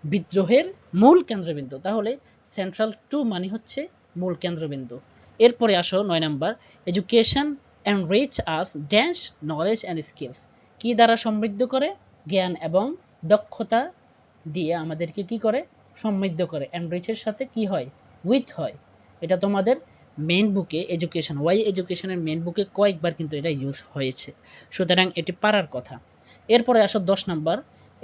বিদ্রোহের মূল কেন্দ্রবিন্দু। তাহলে সেন্ট্রাল টু মানে হচ্ছে মূল কেন্দ্রবিন্দু। এরপরে আসো 9 number, education enrich us dash knowledge and skills, কি দ্বারা সমৃদ্ধ করে? জ্ঞান এবং দক্ষতা দিয়ে আমাদেরকে কি করে? সমৃদ্ধ করে। এনরিচের সাথে কি হয়? উইথ হয়। এটা তোমাদের মেইন বুকে এডুকেশন, ওয়াই এডুকেশনের মেইন বুকে কয়েকবার কিন্তু এটা ইউজ হয়েছে, সুতরাং এটি পারার কথা। এরপরে আসো 10 নাম্বার,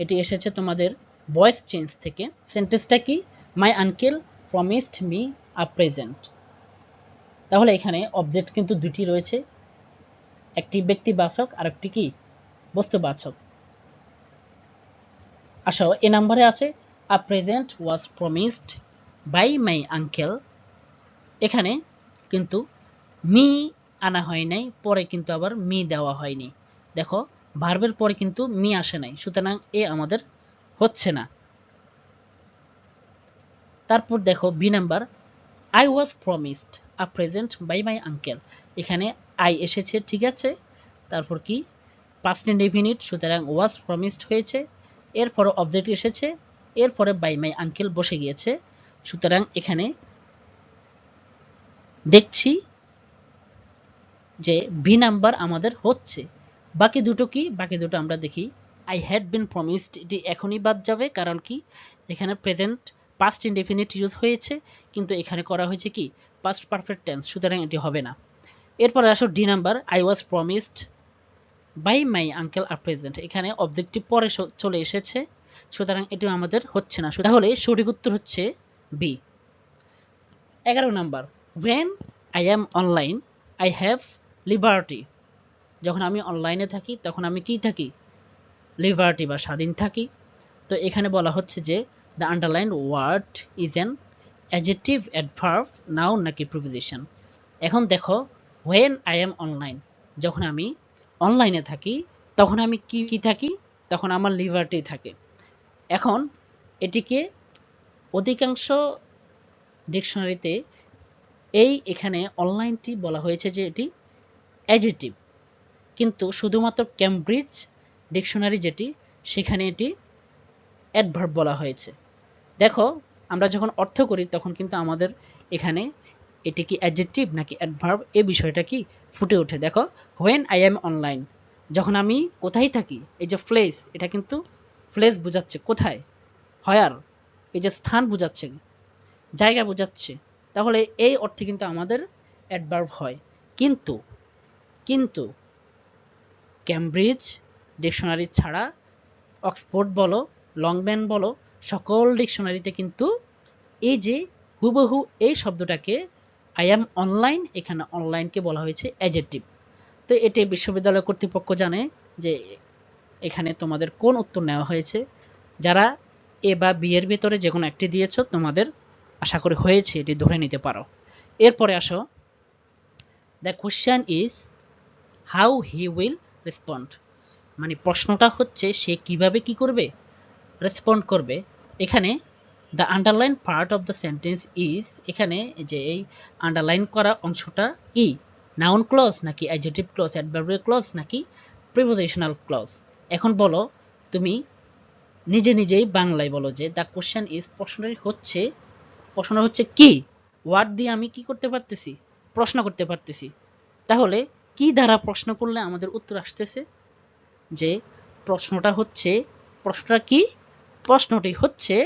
এটি এসেছে তোমাদের ভয়েস চেঞ্জ থেকে। সেন্টেন্সটা কি? My uncle promised me a present. তাহলে এখানে অবজেক্ট কিন্তু দুটি রয়েছে, একটি ব্যক্তিবাচক আর একটি কি বস্তুবাচক। আসো এ নাম্বারে আছে a present was promised by my uncle. এখানে কিন্তু মি আনা হয় নাই, পরে কিন্তু আবার মি দেওয়া হয়নি। দেখো ভার্বের পরে কিন্তু মি আসে নাই, সুতরাং এ আমাদের হচ্ছে না। তারপর দেখো B number, I was promised a present by my uncle. এখানে আই এসেছে, ঠিক আছে, তারপর কি পাস্ট ইনডেফিনিট, সুতরাং ওয়াজ প্রমিসড হয়েছে, এরপরে অবজেক্ট এসেছে, এরপরে বাই মাই আঙ্কেল বসে গিয়েছে, সুতরাং এখানে দেখছি যে বি নাম্বার আমাদের হচ্ছে। বাকি দুটো কি? বাকি দুটো আমরা দেখি। আই হ্যাড বিন প্রমিসড, এটি এখনই বাদ যাবে, কারণ কি এখানে প্রেজেন্ট পাস্ট ইনডেফিনিট ইউজ হয়েছে, কিন্তু এখানে করা হয়েছে কি পাস্ট পারফেক্ট টেন্স, সুতরাং এটি হবে না। এরপরে আসো D number, I was promised by my uncle are present. এখানে অবজেক্টিভ পরে চলে এসেছে, সুতরাং এটি আমাদের হচ্ছে না। তাহলে সঠিক উত্তর হচ্ছে B. 11 number, when I am online I have liberty, যখন আমি অনলাইনে থাকি তখন আমি কি থাকি? লিবার্টি বা স্বাধীন থাকি। তো এখানে বলা হচ্ছে যে the underlined word is an adjective, adverb, noun নাকি preposition। এখন দেখো when I am online, যখন আমি অনলাইনে থাকি তখন আমি কি থাকি? তখন আমার লিবার্টি থাকে। এখন এটিকে অধিকাংশ ডিকশনারিতে এখানে অনলাইনটি বলা হয়েছে যে এটি অ্যাডজেক্টিভ, কিন্তু শুধুমাত্র ক্যামব্রিজ ডিকশনারি যেটি, সেখানে এটি অ্যাডভার্ব বলা হয়েছে। দেখো আমরা যখন অর্থ করি তখন কিন্তু আমাদের এখানে এটি কি অ্যাডজেক্টিভ নাকি অ্যাডভার্ব, এই বিষয়টা কি ফুটে ওঠে। দেখো when I am online, যখন আমি কোথায় থাকি, এই যে প্লেস, এটা কিন্তু প্লেস বোঝাচ্ছে কোথায়, হয়ার এই যে স্থান বোঝাচ্ছে, জায়গা বোঝাচ্ছে, তাহলে এই অর্থে কিন্তু আমাদের অ্যাডভার্ব হয়। কিন্তু কিন্তু ক্যামব্রিজ ডিকশনারি ছাড়া অক্সফোর্ড বলো, লংম্যান বলো, সকল ডিকশনারিতে কিন্তু এই যে হুবহু এই শব্দটাকে আই অ্যাম অনলাইন, এখানে অনলাইনকে বলা হয়েছে অ্যাডজেক্টিভ। তো এটি বিশ্ববিদ্যালয় কর্তৃপক্ষ জানে যে এখানে তোমাদের কোন উত্তর নেওয়া হয়েছে। যারা এ বা বি এর ভিতরে যে কোনো একটি দিয়েছ তোমাদের আশা করি হয়েছে, এটি ধরে নিতে পারো। এরপরে আসো, the question is how he will respond, মানে প্রশ্নটা হচ্ছে সে কিভাবে কি করবে, রেসপন্ড করবে। এখানে the underline part of the sentence is, এখানে যে এই আন্ডারলাইন করা অংশটা কি, নাউন ক্লজ নাকি অ্যাডজেক্টিভ ক্লজ, অ্যাডভার্বিয়াল ক্লজ নাকি প্রিপোজিশনাল ক্লজ। এখন বলো তুমি নিজে নিজেই বাংলায় বলো যে দ্য কোশ্চেন ইজ, প্রশ্নটা হচ্ছে কি, ওয়ার্ড দিয়ে আমি কি করতে পারতেছি, প্রশ্ন করতে পারতেছি। তাহলে কি দ্বারা প্রশ্ন করলে আমাদের উত্তর আসতেছে, যে প্রশ্নটা কি, প্রশ্নটি হচ্ছে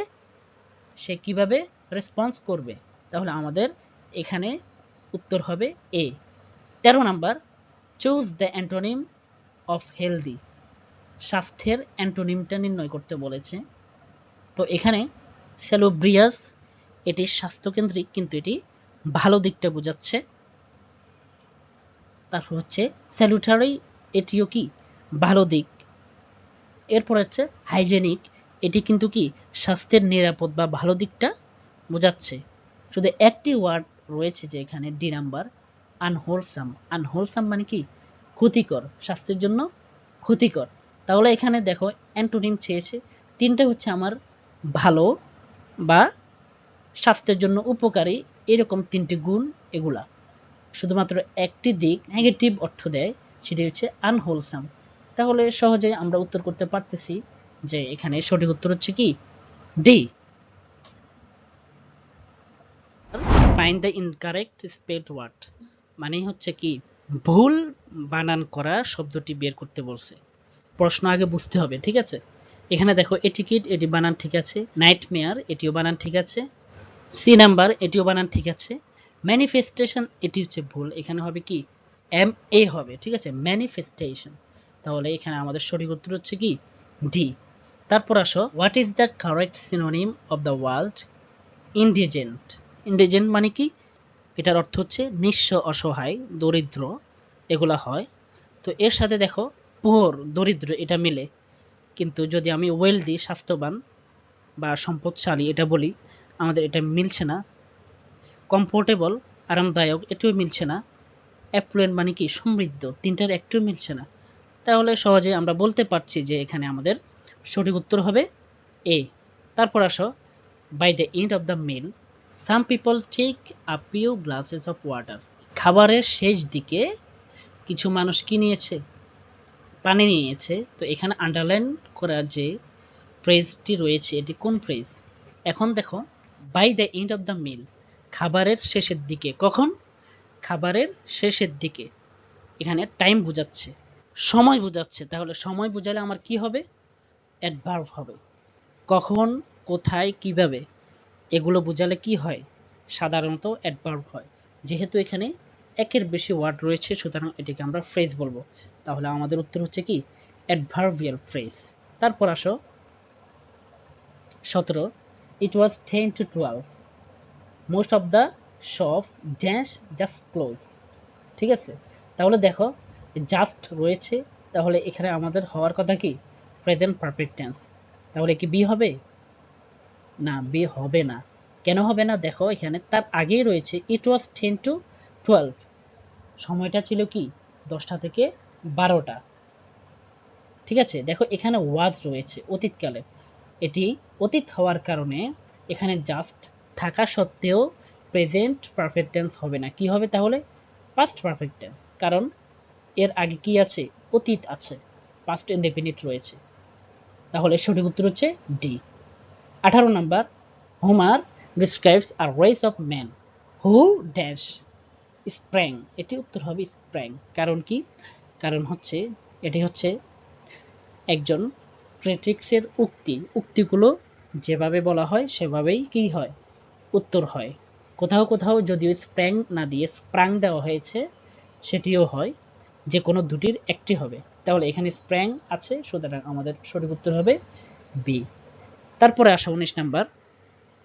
সে কিভাবে রেসপন্স করবে। তাহলে আমাদের এখানে উত্তর হবে এ। 13 number, choose the antonym of healthy, স্বাস্থ্যের অ্যান্টোনিমটা নির্ণয় করতে বলেছে। তো এখানে স্যালুব্রিয়াস এটি স্বাস্থ্যকেন্দ্রিক, কিন্তু এটি ভালো দিকটা বোঝাচ্ছে। তারপর হচ্ছে স্যালুটারি, এটিও কি ভালো দিক। এরপর হচ্ছে হাইজেনিক, এটি কিন্তু কি স্বাস্থ্যের নিরাপদ বা ভালো দিকটা বোঝাচ্ছে। শুধু একটি ওয়ার্ড রয়েছে যে এখানে ডি নাম্বার, আনহোলসাম। আনহোলসাম মানে কি ক্ষতিকর, স্বাস্থ্যের জন্য ক্ষতিকর। তাহলে এখানে দেখো অ্যান্টোনিম চেয়েছে, তিনটা হচ্ছে আমার ভালো বা স্বাস্থ্যের জন্য উপকারী, এরকম তিনটি গুণ এগুলা। শুধুমাত্র একটি দিক নেগেটিভ অর্থ দেয়, সেটি হচ্ছে আনহোলসাম। তাহলে সহজে আমরা উত্তর করতে পারতেছি যে এখানে সঠিক উত্তর হচ্ছে কি D. Find the incorrect spelled word, মানে হচ্ছে কি ভুল বানান করা শব্দটি বের করতে বলছে। প্রশ্ন আগে বুঝতে হবে, ঠিক আছে। এখানে দেখো এটিকেট, এটি বানান ঠিক আছে। নাইটমেয়ার, এটিও বানান ঠিক আছে। সি নাম্বার, এটিও বানান ঠিক আছে। ম্যানিফেস্টেশন, এটি হচ্ছে ভুল, এখানে হবে কি এম এ হবে, ঠিক আছে, ম্যানিফেস্টেশন। তাহলে এখানে আমাদের সঠিক উত্তর হচ্ছে কি ডি। তারপর আসো, what is the correct synonym of the word indigent. Indigent মানে কি, এটার অর্থ হচ্ছে নিঃস্ব, অসহায়, দরিদ্র, এগুলা হয়। তো এর সাথে দেখো পুয়ার, দরিদ্র, এটা মিলে। কিন্তু যদি আমি ওয়েলদি, স্বাস্থ্যবান বা সম্পদশালী এটা বলি, আমাদের এটা মিলছে না। কমফোর্টেবল, আরামদায়ক, এটিও মিলছে না। অ্যাফ্লুয়েন্ট মানে কি সমৃদ্ধ, তিনটার একটিও মিলছে না। তাহলে সহজে আমরা বলতে পারছি যে এখানে আমাদের সঠিক উত্তর হবে এ। তারপর আসো, by the end of the meal some people take a few glasses of water. খাবারের শেষ দিকে কিছু মানুষ কি নিয়েছে, পানি নিয়েছে। তো এখানে আন্ডারলাইন করা যে ফ্রেজটি রয়েছে এটি কোন ফ্রেজ। এখন দেখো, by the end of the meal, খাবারের শেষের দিকে, কখন, খাবারের শেষের দিকে। এখানে টাইম বোঝাচ্ছে, সময় বোঝাচ্ছে। তাহলে সময় বোঝালে আমার কি হবে, অ্যাডভার্ব হবে। কখন, কোথায়, কিভাবে, এগুলো বোঝালে কি হয়, সাধারণত অ্যাডভার্ব হয়। যেহেতু এখানে একের বেশি ওয়ার্ড রয়েছে, সুতরাং এটিকে আমরা ফ্রেজ বলবো। তাহলে আমাদের উত্তর হচ্ছে কি অ্যাডভার্বিয়াল ফ্রেজ। তারপর আসো 17, ইট ওয়াজ 10 to 12, most of the shops dash just close. ঠিক আছে, তাহলে দেখো জাস্ট রয়েছে, তাহলে এখানে আমাদের হওয়ার কথা কি প্রেজেন্ট পারফেক্ট টেন্স। তাহলে কি বি হবে, না বি হবে না। কেন হবে না, দেখো এখানে তার আগেই রয়েছে ইট ওয়াজ 10 to 12, সময়টা ছিল কি 10টা থেকে 12টা। ঠিক আছে, দেখো এখানে ওয়াজ রয়েছে অতীতকালে, এটি অতীত হওয়ার কারণে এখানে জাস্ট থাকা সত্ত্বেও প্রেজেন্ট পারফেক্ট টেন্স হবে না, কি হবে তাহলে পাস্ট পারফেক্ট টেন্স, কারণ এর আগে কি আছে, অতীত আছে, পাস্ট ইনডেফিনিট রয়েছে। তাহলে সঠিক উত্তর হচ্ছে D. 18 number, Homer describes a race of man who dash sprang, এটি উত্তর হবে স্প্র্যাং। কারণ কি, কারণ হচ্ছে এটি হচ্ছে একজন ক্রিটিক্সের উক্তিগুলো যেভাবে বলা হয় সেভাবেই কি হয়, উত্তর হয়। কোথাও কোথাও যদিও স্প্র্যাং না দিয়ে স্প্রাং দেওয়া হয়েছে, সেটিও হয়, যে কোনো দুটির একটি হবে। তাহলে এখানে স্প্র্যাং আছে, সুতরাং আমাদের সঠিক উত্তর হবে বি। তারপরে আসো 19 number,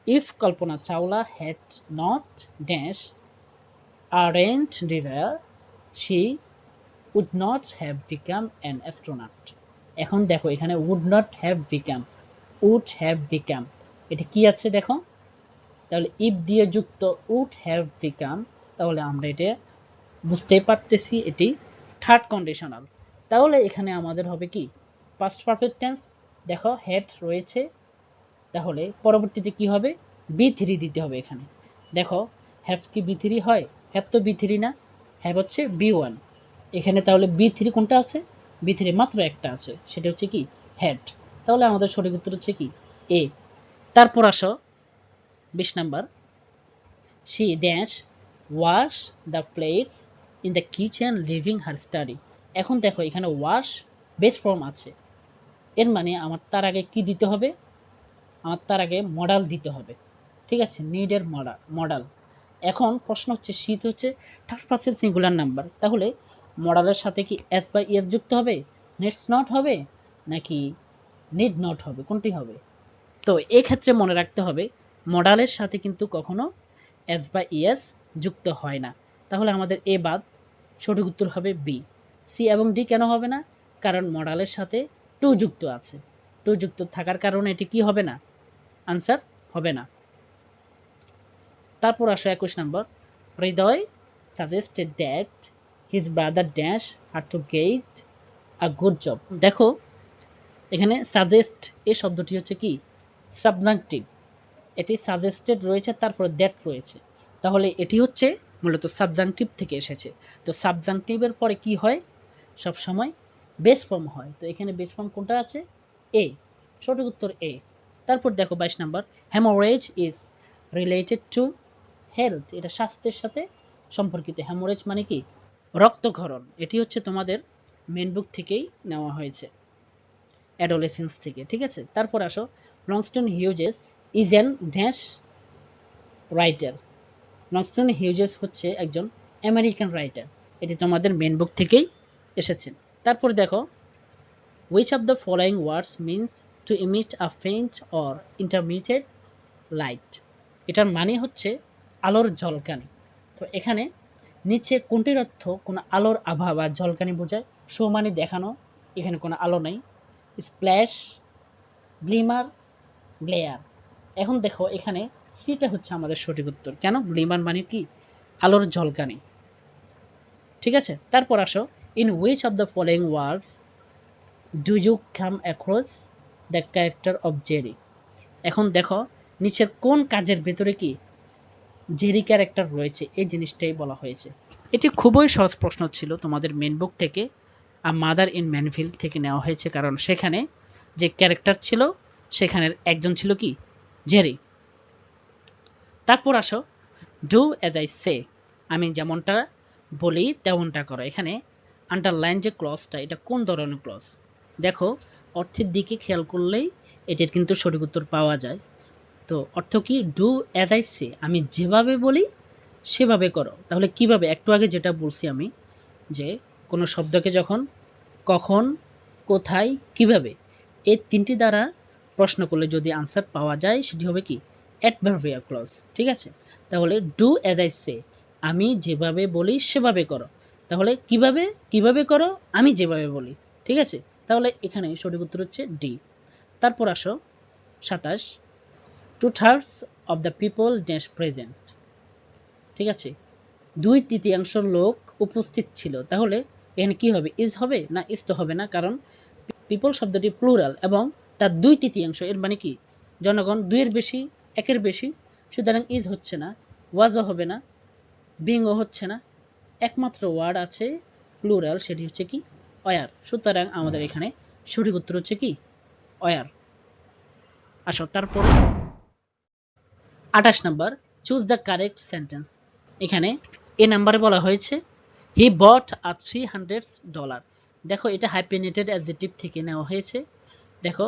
if Kalpana Chawla had not dash aren't desire she would not have become an astronaut। এখন দেখো এখানে would not have become, would have become, এটা কি আছে দেখো, তাহলে if দিয়ে যুক্ত would have become, তাহলে আমরা এটা বুঝতে পারতেছি এটি থার্ড কন্ডিশনাল। তাহলে এখানে আমাদের হবে কি পাস্ট পারফেক্ট টেন্স, দেখো হ্যাড রয়েছে, তাহলে পরবর্তীতে কি হবে, বি3 দিতে হবে এখানে। দেখো হ্যাভ কি বি3 হয়, হ্যাভ তো বি3 না, হ্যাভ হচ্ছে বি1। এখানে তাহলে বি3 কোনটা আছে, বি3 মাত্র একটা আছে, সেটা হচ্ছে কি হ্যাড। তাহলে আমাদের সঠিক উত্তর হচ্ছে কি এ। তারপর আসো 20 number, she dash wash the plates in the kitchen leaving her study. এখন দেখো এখানে ওয়াশ বেস ফর্ম আছে, এর মানে আমার তার আগে কি দিতে হবে, আমার তার আগে মডাল দিতে হবে, ঠিক আছে, নিডের মডাল। এখন প্রশ্ন হচ্ছে শীত হচ্ছে থার্ড পারসন সিঙ্গুলার নাম্বার, তাহলে মডালের সাথে কি এস বা ইএস যুক্ত হবে, নেটস নট হবে, নাকি নিড নট হবে, কোনটি হবে? তো এই ক্ষেত্রে মনে রাখতে হবে মডালের সাথে কিন্তু কখনো এস বা ইএস যুক্ত হয় না। তাহলে আমাদের এ বাদ, সঠিক উত্তর হবে বি। সি এবং ডি কেন হবে না, কারণ মডালের সাথে টু যুক্ত আছে, টু যুক্ত থাকার কারণে এটি কি হবে না, আনসার হবে না। তারপর আসো 21 নম্বর, Hriday suggested that his brother dash her to get a good job. দেখো এখানে সাজেস্ট এই শব্দটি হচ্ছে কি সাবজাংটিভ, এটি সাজেস্টেড রয়েছে, তারপর দ্যাট রয়েছে, তাহলে এটি হচ্ছে মূলত সাবজাংটিভ থেকে এসেছে। তো সাবজাংটিভের পরে কি হয়, সব সময় বেস ফর্ম হয়, তো এখানে বেস ফর্ম কোনটা আছে, এ, সঠিক উত্তর এ। তারপর দেখো 22 number, haemorrhage is related to health, এটা স্বাস্থ্যের সাথে সম্পর্কিত। হ্যামোরেজ মানে কি রক্তক্ষরণ, এটি হচ্ছে তোমাদের মেন বুক থেকেই নেওয়া হয়েছে, অ্যাডোলেসেন্স থেকে, ঠিক আছে। তারপর আসো, Langston Hughes is an dash writer. Langston Hughes হচ্ছে একজন আমেরিকান রাইটার, এটি তোমাদের মেন বুক থেকেই এসেছে। তারপর দেখো, which of the following words means to emit a faint or intermittent light, এটার মানে হচ্ছে আলোর ঝলকানি। তো এখানে নিচে কোনটির অর্থ কোনো আলোর আভা বা ঝলকানি বোঝায়, শো মানে দেখানো, এখানে কোনো আলো নাই, স্প্ল্যাশ, গ্লিমার, গ্লেয়ার। এখন দেখো এখানে সিটা হচ্ছে আমাদের সঠিক উত্তর, কেন, গ্লিমার মানে কি আলোর ঝলকানি, ঠিক আছে। তারপর আসো, in which of the following words do you come across the character of Jerry. এখন দেখো নিচের কোন কাজের ভেতরে কি জেরি ক্যারেক্টার রয়েছে, এই জিনিসটাই বলা হয়েছে। এটি খুবই সহজ প্রশ্ন ছিল তোমাদের মেন বুক থেকে, আর মাদার ইন ম্যানভিল থেকে নেওয়া হয়েছে, কারণ সেখানে যে ক্যারেক্টার ছিল সেখানের একজন ছিল কি জেরি। তারপর আসো, ডু অ্যাজ আই সে, আমি যেমনটা বলি তেমনটা করো। এখানে আন্ডারলাইন যে ক্লজটা, এটা কোন ধরনের ক্লজ, দেখো অর্থের দিকে খেয়াল করলেই এটির কিন্তু সঠিক উত্তর পাওয়া যায়। তো অর্থ কি, ডু অ্যাজ আই সে, আমি যেভাবে বলি সেভাবে করো। তাহলে কিভাবে, একটু আগে যেটা বলছি আমি, যে কোনো শব্দকে যখন কখন, কোথায়, কিভাবে, এই তিনটি দ্বারা প্রশ্ন করলে যদি আনসার পাওয়া যায় সেটি হবে কি অ্যাডভার্বিয়াল ক্লজ, ঠিক আছে। তাহলে ডু অ্যাজ আই সে, আমি যেভাবে বলি সেভাবে করো, তাহলে কিভাবে, কিভাবে করো, আমি যেভাবে বলি, ঠিক আছে। তাহলে এখানে সঠিক উত্তর হচ্ছে ডি। তারপর আসো 27, 2/3 of the people dash present, ঠিক আছে, 2/3 লোক উপস্থিত ছিল, তাহলে এখানে কি হবে, ইজ হবে না, ইজ তো হবে না, কারণ পিপল শব্দটি প্লুরাল এবং তার 2/3, এর মানে কি জনগণ, 2-এর বেশি, 1-এর বেশি, সুতরাং ইজ হচ্ছে না, ওয়াজও হবে না, বিংও হচ্ছে না, একমাত্র ওয়ার্ড আছে প্লুরাল, সেটি হচ্ছে কি ওয়ার, সুতরাং আমাদের এখানে সঠিক উত্তর হচ্ছে কি ওয়ার। আসো তারপরে 28 number, choose the correct sentence. এখানে এ নাম্বারে বলা হয়েছে হি বট আ $300। দেখো এটা হাইপেনেটেড অ্যাডজেক্টিভ থেকে নেওয়া হয়েছে। দেখো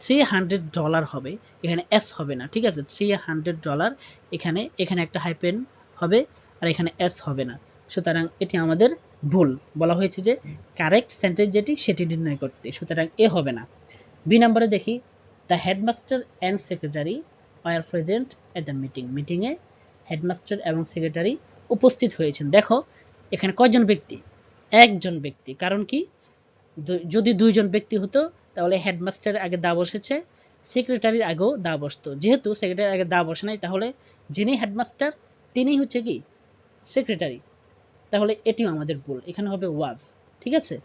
$300 হবে, এখানে এস হবে না, ঠিক আছে। $300 এখানে একটা হাইপেন হবে আর এখানে এস হবে না, সুতরাং এটি আমাদের ভুল। বলা হয়েছে যে কারেক্ট সেন্টেন্স যেটি সেটি নির্ণয় করতে, সুতরাং এ হবে না। বি নম্বরে দেখি, the headmaster and secretary are present at the meeting. মিটিংয়ে হেডমাস্টার এবং সেক্রেটারি উপস্থিত হয়েছেন। দেখো এখানে কয়জন ব্যক্তি? একজন ব্যক্তি। কারণ কি, যদি দুইজন ব্যক্তি হতো তাহলে হেডমাস্টারের আগে দা বসেছে, সেক্রেটারির আগেও দা বসতো। যেহেতু সেক্রেটারির আগে দা বসে নাই, তাহলে যিনি হেডমাস্টার তিনি হচ্ছে কি সেক্রেটারি, তাহলে এটিও আমাদের ভুল, এখানে হবে ওয়াজ, ঠিক আছে।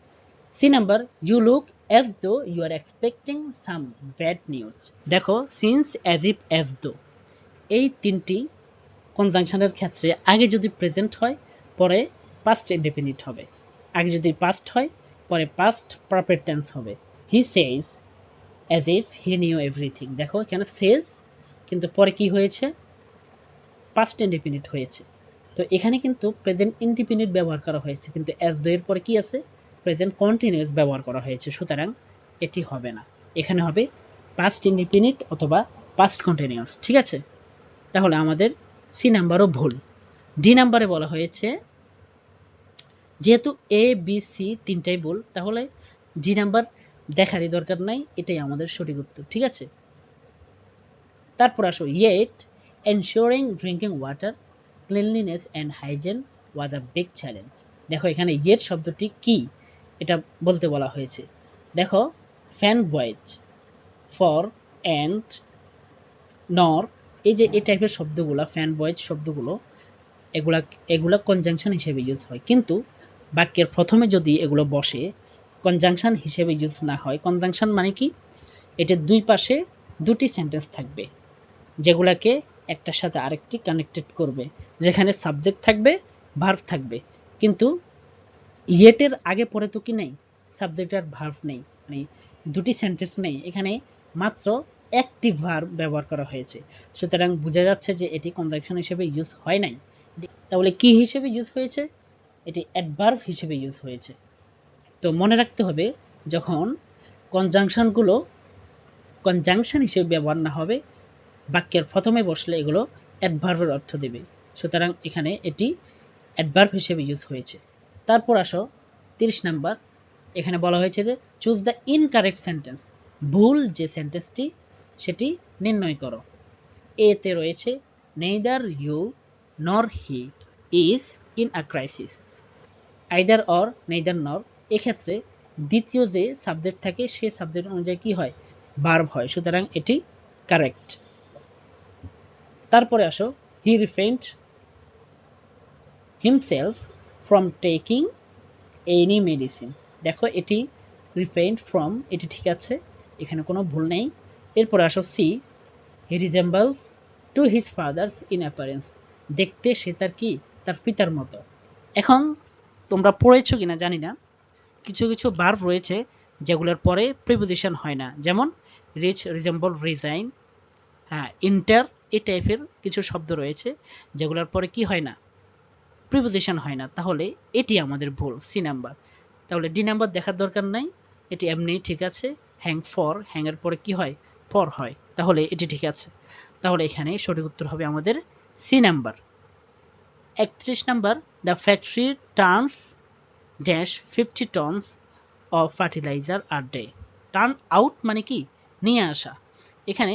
C number, you look as though you are expecting some bad news. দেখো since, as if, as though, এই তিনটি কনজাংশনের ক্ষেত্রে আগে যদি প্রেজেন্ট হয় পরে পাস্ট ইনডেফিনিট হবে, আগে যদি পাস্ট হয় পরে পাস্ট পারফেক্ট টেন্স হবে। He says as if he knew everything. দেখো এখানে সেজ কিন্তু পরে কি হয়েছে, পাস্ট ইনডেফিনিট হয়েছে। তো এখানে কিন্তু প্রেজেন্ট ইনডেফিনিট ব্যবহার করা হয়েছে, কিন্তু অ্যাজ দো এর পরে কি আছে, প্রেজেন্ট কন্টিনিউয়াস ব্যবহার করা হয়েছে, সুতরাং এটি হবে না। এখানে হবে পাস্ট ইনডেফিনিট অথবা পাস্ট কন্টিনিউয়াস, ঠিক আছে। তাহলে আমাদের সি নাম্বারও ভুল। ডি নাম্বারে বলা হয়েছে যেহেতু এ বি সি তিনটাই ভুল, তাহলে ডি নাম্বার দেখারই দরকার নাই, এটাই আমাদের সঠিক উত্তর, ঠিক আছে। তারপর আসো, yet ensuring drinking water cleanliness and hygiene was a big challenge. দেখো এখানে ইয়েট শব্দটি কি এটা বলতে বলা হয়েছে। দেখো ফ্যান বয়েজ, ফর, অ্যান্ড, নর, এই যে এই টাইপের শব্দগুলো, ফ্যান বয়েজ শব্দগুলো, এগুলা কনজাংশন হিসেবে ইউজ হয়, কিন্তু বাক্যের প্রথমে যদি এগুলো বসে কনজাংশন হিসেবে ইউজ না হয়। কনজাংশন মানে কি, এটার দুই পাশে দুটি সেন্টেন্স থাকবে যেগুলাকে একটার সাথে আরেকটি কানেক্টেড করবে, যেখানে সাবজেক্ট থাকবে, ভার্ব থাকবে, কিন্তু ইয়েটের আগে পরে তো কি নেই, সাবজেক্ট আর ভার্ব নেই, মানে দুটি সেন্টেন্স নেই, এখানে মাত্র একটি ভার্ব ব্যবহার করা হয়েছে, সুতরাং বোঝা যাচ্ছে যে এটি কনজাংশন হিসেবে ইউজ হয় নাই। তাহলে কি হিসেবে ইউজ হয়েছে, এটি অ্যাডভার্ব হিসেবে ইউজ হয়েছে। তো মনে রাখতে হবে, যখন কনজাংশনগুলো কনজাংশন হিসেবে ব্যবহার না হবে, বাক্যের প্রথমে বসলে এগুলো অ্যাডভার্বের অর্থ দেবে, সুতরাং এখানে এটি অ্যাডভার্ব হিসেবে ইউজ হয়েছে। তারপর আসো 30 নাম্বার, এখানে বলা হয়েছে যে চুজ দ্য ইনকারেক্ট সেন্টেন্স। ভুল যে সেন্টেন্সটি সেটি নির্ণয় করো। এতে রয়েছে neither you nor he is in a crisis. Either or, neither nor, এক্ষেত্রে দ্বিতীয় যে সাবজেক্ট থাকে সে সাবজেক্ট অনুযায়ী কি হয়, ভার্ব হয়, সুতরাং এটি কারেক্ট। তারপরে আসো, he refrained himself from taking any medicine. দেখো এটি রিফ্রেইনড ফ্রম, এটি ঠিক আছে, এখানে কোনো ভুল নেই। এরপর আসো C, he resembles to his father's in appearance. দেখতে সে তার কি, তার পিতার মতো। এখন তোমরা পড়েছো কিনা জানি না, কিছু কিছু ভার্ব রয়েছে যেগুলোর পরে প্রিপোজিশন হয় না, যেমন রিচ, রিজেম্বল, রিজাইন, হ্যাঁ, ইন্টার, এই টাইপের কিছু শব্দ রয়েছে যেগুলোর পরে কি হয় না, প্রিপোজিশন হয় না, তাহলে এটি আমাদের ভুল, সি নাম্বার। তাহলে ডি নাম্বার দেখার দরকার নাই, এটি এমনি ঠিক আছে। হ্যাং ফর, হ্যাং এর পরে কি হয়, ফর হয়, তাহলে এটি ঠিক আছে। তাহলে এখানে সঠিক উত্তর হবে আমাদের C number. 31 number, the factory turns dash 50 tons of fertilizer a day. Turn out মানে কি, নিয়ে আসা। এখানে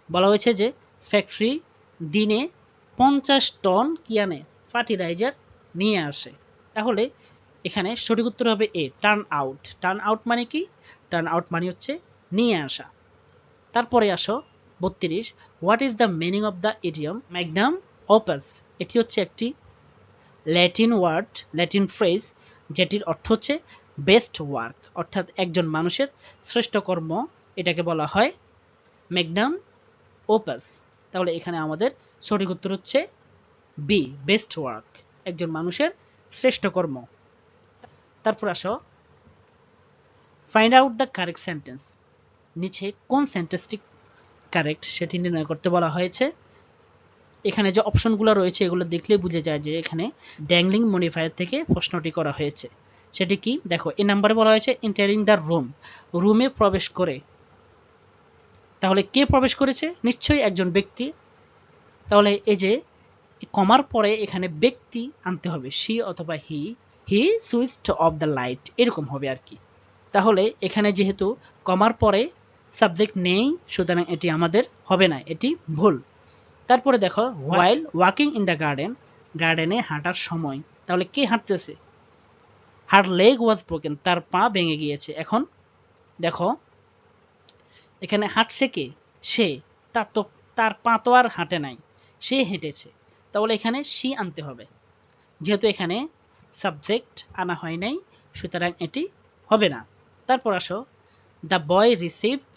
বলা হয়েছে যে ফ্যাক্টরি দিনে 50 টন কি আনে, ফার্টিলাইজার নিয়ে আসে, তাহলে এখানে সঠিক উত্তর হবে এ, টার্ন আউট। টার্ন আউট মানে কি, টার্ন আউট মানে হচ্ছে নিয়ে আসা। তারপরে আসো 32, what is the meaning of the idiom Magnum Opus. এটি হচ্ছে একটি ল্যাটিন ওয়ার্ড, ল্যাটিন ফ্রেজ, যেটির অর্থ হচ্ছে বেস্ট ওয়ার্ক, অর্থাৎ একজন মানুষের শ্রেষ্ঠ কর্ম, এটাকে বলা হয় ম্যাগনাম ওপাস। তাহলে এখানে আমাদের সঠিক উত্তর হচ্ছে বি, বেস্ট ওয়ার্ক, একজন মানুষের শ্রেষ্ঠ কর্ম। তারপর আসো find out the correct sentence. নিচে কোন সেন্টেন্সটি কারেক্ট সেটি নির্ণয় করতে বলা হয়েছে। এখানে যে অপশনগুলো রয়েছে এগুলো দেখলে বুঝে যায় যে এখানে ড্যাংলিং মডিফায়ার থেকে প্রশ্নটি করা হয়েছে। সেটি কি, দেখো এই নাম্বারে বলা হয়েছে এন্টারিং দ্য রুম, রুমে প্রবেশ করে। তাহলে কে প্রবেশ করেছে? নিশ্চয়ই একজন ব্যক্তি। তাহলে এই যে কমার পরে এখানে ব্যক্তি আনতে হবে, শি অথবা হি সুইচড অফ দ্য লাইট, এরকম হবে আর কি। তাহলে এখানে যেহেতু কমার পরে সাবজেক্ট নেই, সুতরাং এটি আমাদের হবে না, এটি ভুল। তারপরে দেখো while walking in the garden, গার্ডেনে হাঁটার সময়, তাহলে কে হাঁটতেছে? হার লেগ ওয়াজ ব্রোকেন, তার পা ভেঙে গিয়েছে। এখন দেখো এখানে হাঁটছে কে? সে। তার পা তো আর হাঁটে নাই, সে হেঁটেছে। তাহলে এখানে সি আনতে হবে, যেহেতু এখানে সাবজেক্ট আনা হয় নাই, সুতরাং এটি হবে না। তারপর আসো, the boy received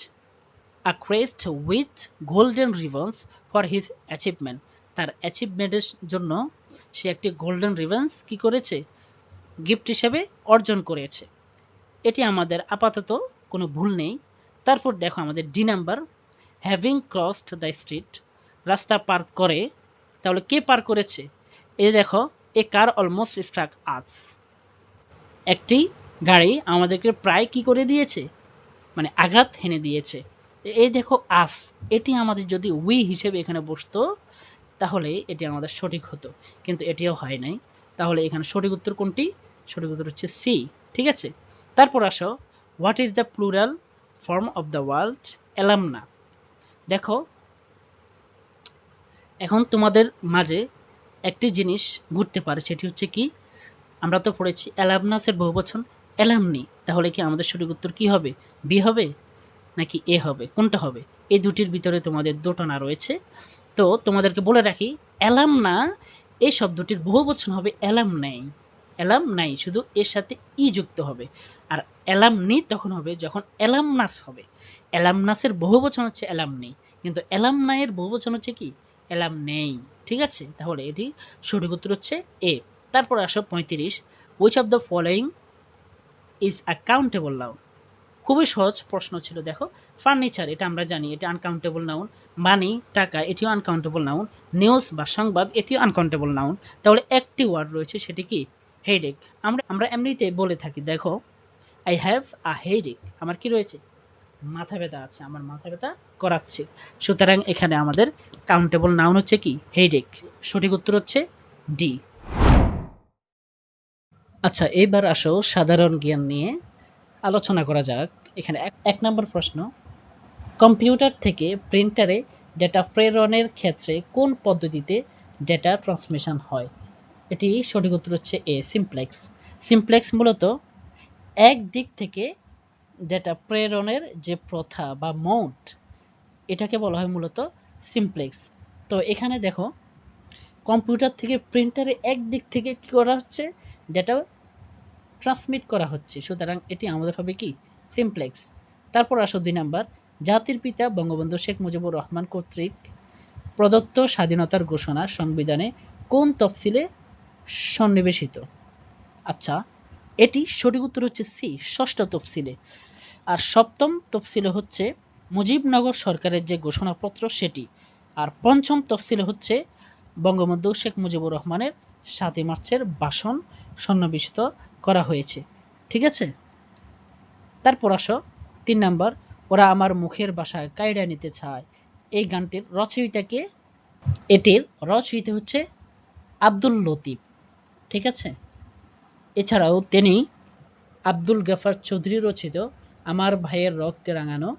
a crest with golden ribbons for his achievement, তার অ্যাচিভমেন্টের জন্য সে একটি গোল্ডেন রিবনস কি করেছে? গিফট হিসেবে অর্জন করেছে। এটি আমাদের আপাতত কোনো ভুল নেই। তারপর দেখো আমাদের D number, having crossed the street, রাস্তা পার করে, তাহলে কে পার করেছে? এই দেখো, এ কার অলমোস্ট স্ট্রাক আস, একটি গাড়ি আমাদেরকে প্রায় কি করে দিয়েছে? মানে আঘাত হেনে দিয়েছে। এই দেখো আস, এটি আমাদের যদি উই হিসেবে এখানে বসতো তাহলে এটি আমাদের সঠিক হতো, কিন্তু এটিও হয় নাই। তাহলে এখানে সঠিক উত্তর কোনটি? সঠিক উত্তর হচ্ছে সি। ঠিক আছে, তারপর আসো, what is the plural form of the word alumna. দেখো এখন তোমাদের মাঝে একটি জিনিস ঘুরতে পারে, সেটি হচ্ছে কি, আমরা তো পড়েছি অ্যালামনাসের বহুবচন অ্যালামনি, তাহলে কি আমাদের সঠিক উত্তর কি হবে? বি হবে নাকি এ হবে? কোনটা হবে? এই দুটির ভিতরে তোমাদের দোটানা রয়েছে। তো তোমাদেরকে বলে রাখি, অ্যালামনা এই শব্দটির বহুবচন হবে অ্যালামনাই। অ্যালামনাই শুধু এর সাথে ই যুক্ত হবে, আর অ্যালামনি তখন হবে যখন অ্যালামনাস হবে। অ্যালামনাসের বহুবচন হচ্ছে অ্যালামনি, কিন্তু অ্যালামনাইয়ের বহুবচন হচ্ছে কি? অ্যালামনেই। ঠিক আছে, তাহলে এটি সঠিক উত্তর হচ্ছে এ। তারপর আসো 35, which of the following is a countable noun. খুবই সহজ প্রশ্ন ছিল। দেখো ফার্নিচার, এটা আমরা জানি, এটা আনকাউন্টেবল নাউন। মানি, টাকা, এটিও আনকাউন্টেবল নাউন। নিউজ বা সংবাদ, এটিও আনকাউন্টেবল নাউন। তাহলে একটি ওয়ার্ড রয়েছে, সেটি কি? হেডেক। আমরা এমনিতে বলে থাকি, দেখো আই হ্যাভ আ হেডেক, আমার কি রয়েছে? মাথা ব্যথা আছে, আমার মাথা ব্যথা করাচ্ছে। সুতরাং এখানে আমাদের কাউন্টেবল নাউন হচ্ছে কি? হেডেক। সঠিক উত্তর হচ্ছে ডি। আচ্ছা, এবার আসো সাধারণ জ্ঞান নিয়ে আলোচনা করা যাক। এখানে এক নম্বর প্রশ্ন, কম্পিউটার থেকে প্রিন্টারে ডেটা প্রেরণের ক্ষেত্রে কোন পদ্ধতিতে ডেটা ট্রান্সমিশন হয়? এটি সঠিক উত্তর হচ্ছে এ, সিমপ্লেক্স। সিমপ্লেক্স মূলত এক দিক থেকে ডেটা প্রেরণের যে প্রথা বা মোড, এটাকে বলা হয় মূলত সিমপ্লেক্স। তো এখানে দেখো, কম্পিউটার থেকে প্রিন্টারে এক দিক থেকে কি করা হচ্ছে? ডেটা ট্রান্সমিট করা হচ্ছে, সুতরাং এটি আমাদের হবে কি? সিমপ্লেক্স। তারপর আসো 2 নাম্বার, জাতির পিতা বঙ্গবন্ধু শেখ মুজিবুর রহমান কর্তৃক প্রদত্ত স্বাধীনতার ঘোষণা সংবিধানে কোন তফসিলে সন্নিবেশিত? আচ্ছা, এটি সঠিক উত্তর হচ্ছে সি, ষষ্ঠ তফসিলে। আর সপ্তম তফসিলে হচ্ছে মুজিবনগর সরকারের যে ঘোষণাপত্র সেটি। আর পঞ্চম তফসিলে হচ্ছে বঙ্গবন্ধু শেখ মুজিবুর রহমানের 7 মার্চের ভাষণ সন্নিবেশিত করা হয়েছে। ঠিক আছে, তারপর আসো 3 নাম্বার, ওরা আমার মুখের বাসায় কায়দা নিতে চায়, এই গানটির রচয়িতা কে? এটির রচয়িতা হচ্ছে আব্দুল লতিফ। ঠিক আছে, এছাড়াও তিনি আব্দুল গাফার চৌধুরী রচিত আমার ভাইয়ের রক্তে রাঙানো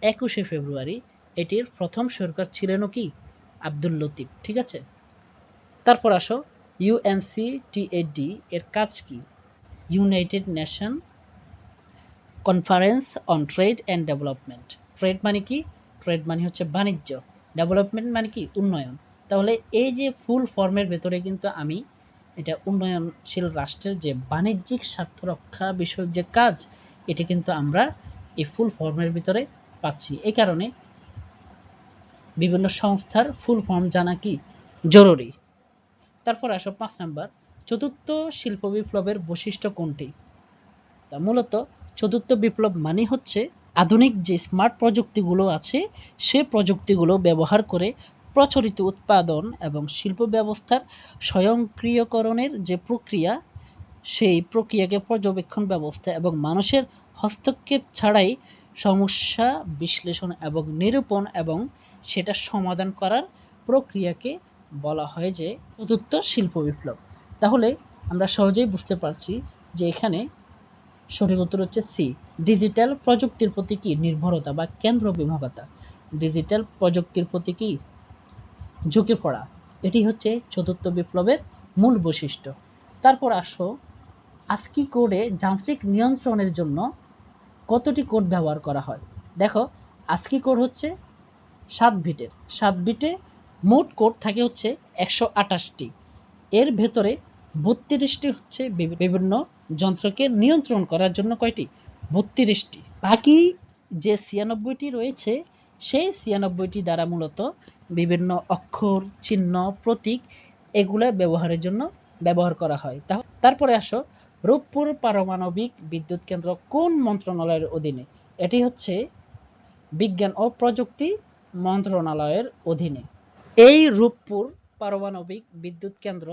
21শে ফেব্রুয়ারি, এটির প্রথম সুরকার ছিলেনও কি? আব্দুল লতিফ। ঠিক আছে, তারপর আসো ইউএনসিটিএডি এর কাজ কি? United nation conference on trade and development. Trade মানে কি? ট্রেড মানে হচ্ছে বাণিজ্য, ডেভেলপমেন্ট মানে কি? উন্নয়ন। তাহলে এই যে ফুল ফর্মের ভেতরে কিন্তু আমি এটা উন্নয়নশীল রাষ্ট্রের যে বাণিজ্যিক স্বার্থ রক্ষা বিষয়ক যে কাজ, এটা কিন্তু আমরা এই ফুল ফর্মের ভিতরে পাচ্ছি। এই কারণে বিভিন্ন সংস্থার ফুল ফর্ম জানা কি জরুরি। তারপর আসো 5 নাম্বার, চতুর্থ শিল্প বিপ্লবের বৈশিষ্ট্য কোনটি? তা মূলত চতুর্থ বিপ্লব মানে হচ্ছে আধুনিক যে স্মার্ট প্রযুক্তিগুলো আছে সে প্রযুক্তিগুলো ব্যবহার করে প্রচলিত উৎপাদন এবং শিল্প ব্যবস্থার স্বয়ংক্রিয়করণের যে প্রক্রিয়া, সেই প্রক্রিয়াকে পর্যবেক্ষণ ব্যবস্থা এবং মানুষের হস্তক্ষেপ ছাড়াই সমস্যা বিশ্লেষণ এবং নিরূপণ এবং সেটা সমাধান করার প্রক্রিয়াকে বলা হয় যে চতুর্থ শিল্প বিপ্লব। তাহলে আমরা সহজেই বুঝতে পারছি যে এখানে সঠিক উত্তর হচ্ছে সি। ডিজিটাল প্রযুক্তির প্রতি কি নির্ভরতা বা কেন্দ্রবিমুখতা, ডিজিটাল প্রযুক্তির প্রতি কি ঝুঁকে পড়া, এটি হচ্ছে চতুর্থ বিপ্লবের মূল বৈশিষ্ট্য। তারপর আসো আস্কি কোডে যান্ত্রিক নিয়ন্ত্রণের জন্য কতটি কোড ব্যবহার করা হয়। দেখো আস্কি কোড হচ্ছে 7 বিটের, 7 বিটে মোট কোড থাকে হচ্ছে 128টি। এর ভেতরে 32টি হচ্ছে বিভিন্ন যন্ত্রকে নিয়ন্ত্রণ করার জন্য কয়টি, 32টি। বাকি যে 96টি রয়েছে সেই 96টি দ্বারা মূলত বিভিন্ন অক্ষর, চিহ্ন, প্রতীক এগুলো ব্যবহারের জন্য ব্যবহার করা হয়। তারপরে আসো রূপপুর পারমাণবিক বিদ্যুৎ কেন্দ্র কোন মন্ত্রণালয়ের অধীনে। এটি হচ্ছে বিজ্ঞান ও প্রযুক্তি মন্ত্রণালয়ের অধীনে। এই রূপপুর পারমাণবিক বিদ্যুৎ কেন্দ্র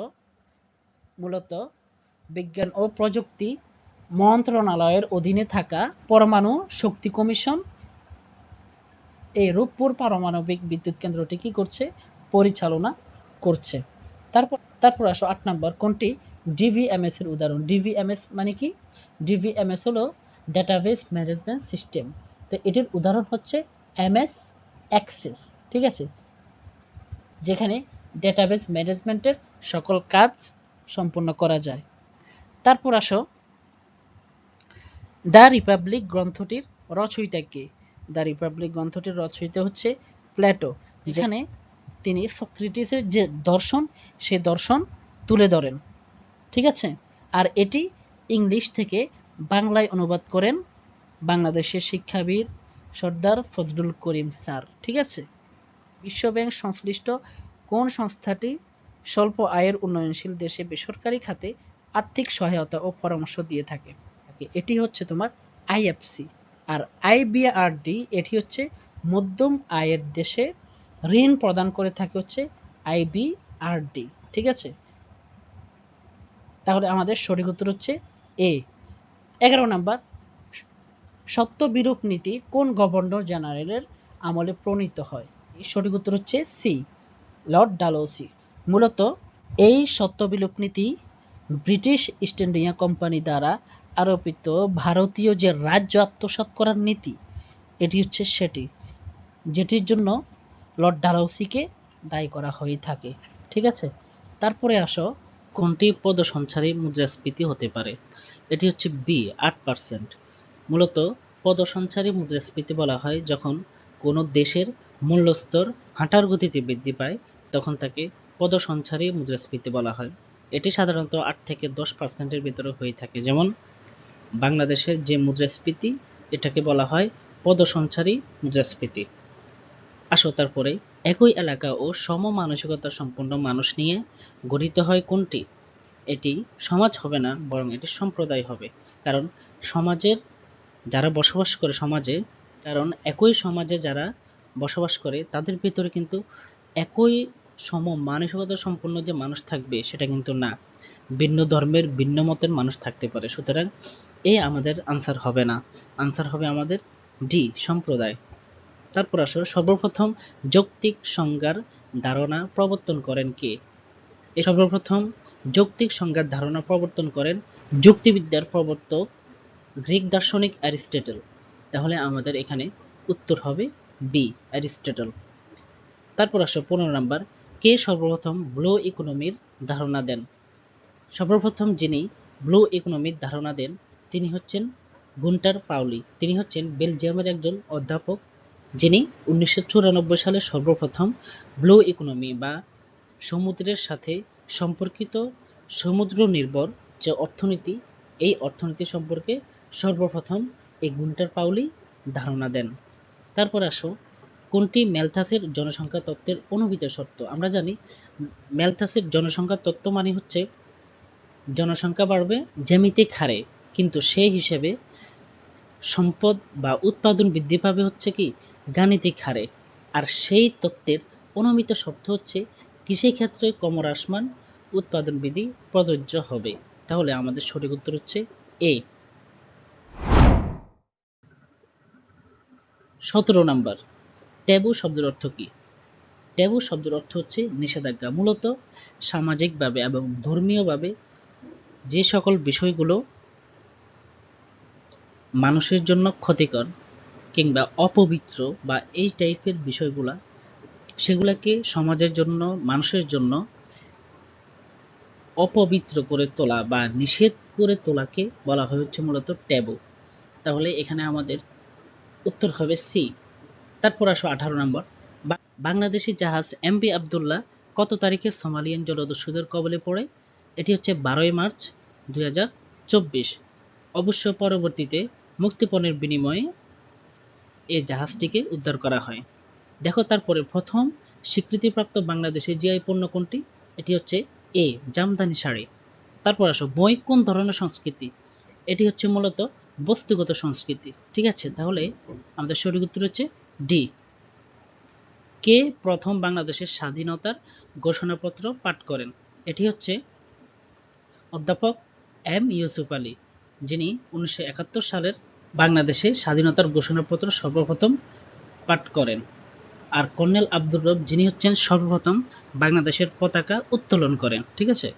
মূলত বিজ্ঞান ও প্রযুক্তি মন্ত্রণালয়ের অধীনে থাকা পরমাণু শক্তি কমিশন এই রূপপুর পারমাণবিক বিদ্যুৎ কেন্দ্রটি কি করছে, পরিচালনা করছে। তারপর আসো 8 নম্বর, কোনটি ডিভিএমএস এর উদাহরণ। ডিভিএমএস মানে কি, ডিভিএমএস হলো ডেটাবেস ম্যানেজমেন্ট সিস্টেম। তো এটির উদাহরণ হচ্ছে এমএস অ্যাক্সেস, ঠিক আছে, যেখানে ডেটাবেস ম্যানেজমেন্টের সকল কাজ সম্পন্ন করা যায়। তারপর আসো দ্য রিপাবলিক গ্রন্থটির রচয়িতা কে। দ্য রিপাবলিক গ্রন্থটির রচয়িতা হচ্ছে প্লেটো, যেখানে তিনি সক্রেটিসের যে দর্শন সে দর্শন তুলে ধরেন, ঠিক আছে। আর এটি ইংলিশ থেকে বাংলায় অনুবাদ করেন বাংলাদেশের শিক্ষাবিদ সর্দার ফজলুল করিম স্যার, ঠিক আছে। বিশ্বব্যাংক সংশ্লিষ্ট কোন সংস্থাটি স্বল্প আয়ের উন্নয়নশীল দেশে বেসরকারি খাতে আর্থিক সহায়তা ও পরামর্শ দিয়ে থাকে, এটি হচ্ছে তোমার আইএফসি। আর আইবিআরডি এটি হচ্ছে মধ্যম আয়ের দেশে ঋণ প্রদান করে থাকে হচ্ছে আইবিআরডি, ঠিক আছে। তাহলে আমাদের সঠিক উত্তর হচ্ছে এ। 11 নাম্বার, সত্য বিরূপ নীতি কোন গভর্নর জেনারেলের আমলে প্রণীত হয়। সঠিক উত্তর হচ্ছে সি, লর্ড ডালহৌসি। মূলত এই সত্য বিলোপ নীতি ব্রিটিশ ইস্ট ইন্ডিয়া কোম্পানি দ্বারা আরোপিত ভারতীয় যে রাজ্য আত্মসাৎ করার নীতি, এটি হচ্ছে সেটি, যেটির জন্য লর্ড ডালহৌসিকে দায়ী করা হয়ে থাকে, ঠিক আছে। তারপরে আসো কোনটি পদসঞ্চারী মুদ্রাস্ফীতি হতে পারে। এটি হচ্ছে বি, 8%। মূলত পদসঞ্চারী মুদ্রাস্ফীতি বলা হয় যখন কোনো দেশের মূল্যস্তর হাঁটার গতিতে বৃদ্ধি পায় তখন তাকে পদসঞ্চারী মুদ্রাস্ফীতি বলা হয়। এটি সাধারণত 8 থেকে 10%-এর ভিতরে হয়ে থাকে। যেমন বাংলাদেশের যে মুদ্রাস্ফীতি এটাকে বলা হয় পদসঞ্চারী মুদ্রাস্ফীতি। আসো তারপরে একই এলাকা ও সম মানসিকতা সম্পন্ন মানুষ নিয়ে গঠিত হয় কোনটি। এটি সমাজ হবে না, বরং এটি সম্প্রদায় হবে। কারণ সমাজের যারা বসবাস করে সমাজে, কারণ একই সমাজে যারা বসবাস করে তাদের ভিতরে কিন্তু একই সম মানসিকতা সম্পন্ন যে মানুষ থাকবে সেটা কিন্তু না, ভিন্ন ধর্মের ভিন্ন মতের মানুষ থাকতে পারে। সুতরাং এই আমাদের আনসার হবে না, আনসার হবে আমাদের ডি, সম্প্রদায়। তারপর আসো সর্বপ্রথম যৌক্তিক সংজ্ঞার ধারণা প্রবর্তন করেন কে। এই সর্বপ্রথম যৌক্তিক সংজ্ঞার ধারণা প্রবর্তন করেন যুক্তিবিদ্যার প্রবর্তক গ্রিক দার্শনিক অ্যারিস্টটল। তাহলে আমাদের এখানে উত্তর হবে বি, অ্যারিস্টটল। তারপর আসো 15 নাম্বার, কে সর্বপ্রথম ব্লু ইকোনমির ধারণা দেন। সর্বপ্রথম যিনি ব্লু ইকোনমির ধারণা দেন তিনি হচ্ছেন গুন্টার পাউলি। তিনি হচ্ছেন বেলজিয়ামের একজন অধ্যাপক, যিনি 1994 সালে সর্বপ্রথম ব্লু ইকোনমি বা সমুদ্রের সাথে সম্পর্কিত সমুদ্র নির্ভর যে অর্থনীতি, এই অর্থনীতি সম্পর্কে সর্বপ্রথম এই গুন্টার পাউলি ধারণা দেন। তারপর আসো কোনটি ম্যালথাসের জনসংখ্যা তত্ত্বের অনুমিত সত্য। আমরা জানি ম্যালথাসের জনসংখ্যা তত্ত্ব মানে হচ্ছে জনসংখ্যা বাড়বে জ্যামিতিক হারে, কিন্তু সেই হিসেবে সম্পদ বা উৎপাদন বৃদ্ধি পাবে হচ্ছে কি গাণিতিক হারে। আর সেই তত্ত্বের অনুমিত শর্ত হচ্ছে কৃষিক্ষেত্রে ক্রমহ্রাসমান উৎপাদন বিধি প্রযোজ্য হবে। তাহলে আমাদের সঠিক উত্তর হচ্ছে এ। 17 নাম্বার, ট্যাবু শব্দের অর্থ কি? ট্যাবু শব্দের অর্থ হচ্ছে নিষেধাজ্ঞা। মূলত সামাজিকভাবে এবং ধর্মীয়ভাবে যে সকল বিষয়গুলো মানুষের জন্য ক্ষতিকর কিংবা অপবিত্র বা এই টাইপের বিষয়গুলা, সেগুলাকে সমাজের জন্য, মানুষের জন্য অপবিত্র করে তোলা বা নিষেধ করে তোলাকে বলা হয় হচ্ছে মূলত ট্যাবু। তাহলে এখানে আমাদের উত্তর হবে সি। তারপর আসো 18 নম্বর, বাংলাদেশি জাহাজ এমভি আবদুল্লাহ কত তারিখে সোমালিয়ান জলদস্যুদের কবলে পড়ে? এটি হচ্ছে 12ই মার্চ 2024। অবশ্য পরবর্তীতে মুক্তিপণের বিনিময়ে এই জাহাজটিকে উদ্ধার করা হয়। দেখো তারপরে প্রথম স্বীকৃতিপ্রাপ্ত বাংলাদেশের জিআই পণ্য কোনটি? এটি হচ্ছে এ জামদানি শাড়ি। তারপর আসো বই কোন ধরনের সংস্কৃতি? এটি হচ্ছে মূলত বস্তুগত সংস্কৃতি। ঠিক আছে, তাহলে আমাদের সঠিক উত্তর হচ্ছে ডি। কে প্রথম বাংলাদেশের স্বাধীনতার ঘোষণাপত্র পাঠ করেন? এটি হচ্ছে অধ্যাপক এম ইউসুফ আলী, যিনি 1971 সালের বাংলাদেশে স্বাধীনতার ঘোষণাপত্র সর্বপ্রথম পাঠ করেন। আর কর্নেল আব্দুর রব, যিনি হচ্ছেন সর্বপ্রথম বাংলাদেশের পতাকা উত্তোলন করেন। ঠিক আছে,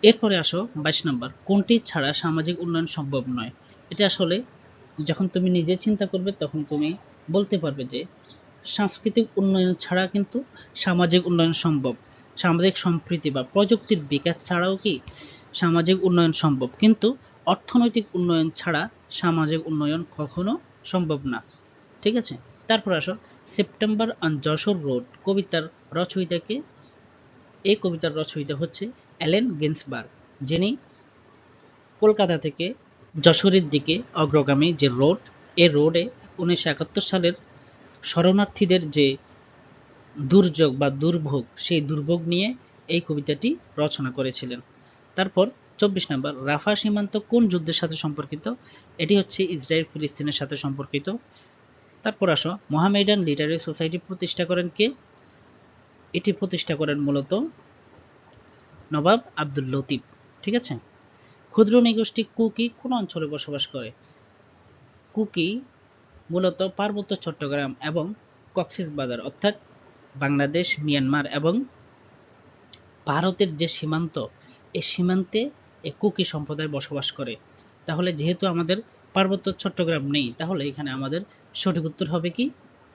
এরপরে আসো 22 নম্বর, কোনটি ছাড়া সামাজিক উন্নয়ন সম্ভব নয়? এটা আসলে যখন তুমি নিজে চিন্তা করবে তখন তুমি বলতে পারবে যে সাংস্কৃতিক উন্নয়ন ছাড়া কিন্তু সামাজিক উন্নয়ন সম্ভব। সামাজিক সম্প্রীতি বা প্রযুক্তির বিকাশ ছাড়াও কি সামাজিক উন্নয়ন সম্ভব, কিন্তু অর্থনৈতিক উন্নয়ন ছাড়া সামাজিক উন্নয়ন কখনো সম্ভব না। ঠিক আছে, তারপর আসো সেপ্টেম্বর অন যশোর রোড কবিতার রচয়িতাকে? এই কবিতার রচয়িতা হচ্ছে অ্যালেন গিন্সবার্গ, যিনি কলকাতা থেকে যশোরের দিকে অগ্রগামী যে রোড, এই রোডে 1971 সালের শরণার্থীদের যে দুর্যোগ বা দুর্ভোগ, সেই দুর্ভোগ নিয়ে এই কবিতাটি রচনা করেছিলেন। তারপর 24 নম্বর, রাফা সীমান্ত কোন যুদ্ধের সাথে সম্পর্কিত? এটি হচ্ছে ইসরায়েল ফিলিস্তিনের সাথে সম্পর্কিত। তারপর আসো মোহামেডান লিটারি সোসাইটি প্রতিষ্ঠা করেন কে? এটি প্রতিষ্ঠা করেন মূলত নবাব আব্দুল লতিফ। ঠিক আছে, ক্ষুদ্র নৃগোষ্ঠী কুকি কোন অঞ্চলে বসবাস করে? কুকি মূলত পার্বত্য চট্টগ্রাম এবং কক্সবাজার অর্থাৎ বাংলাদেশ, মিয়ানমার এবং ভারতের যে সীমান্ত, এই সীমান্তে এই কুকি সম্প্রদায় বসবাস করে। তাহলে যেহেতু আমাদের পার্বত্য চট্টগ্রাম নেই, তাহলে এখানে আমাদের সঠিক উত্তর হবে কি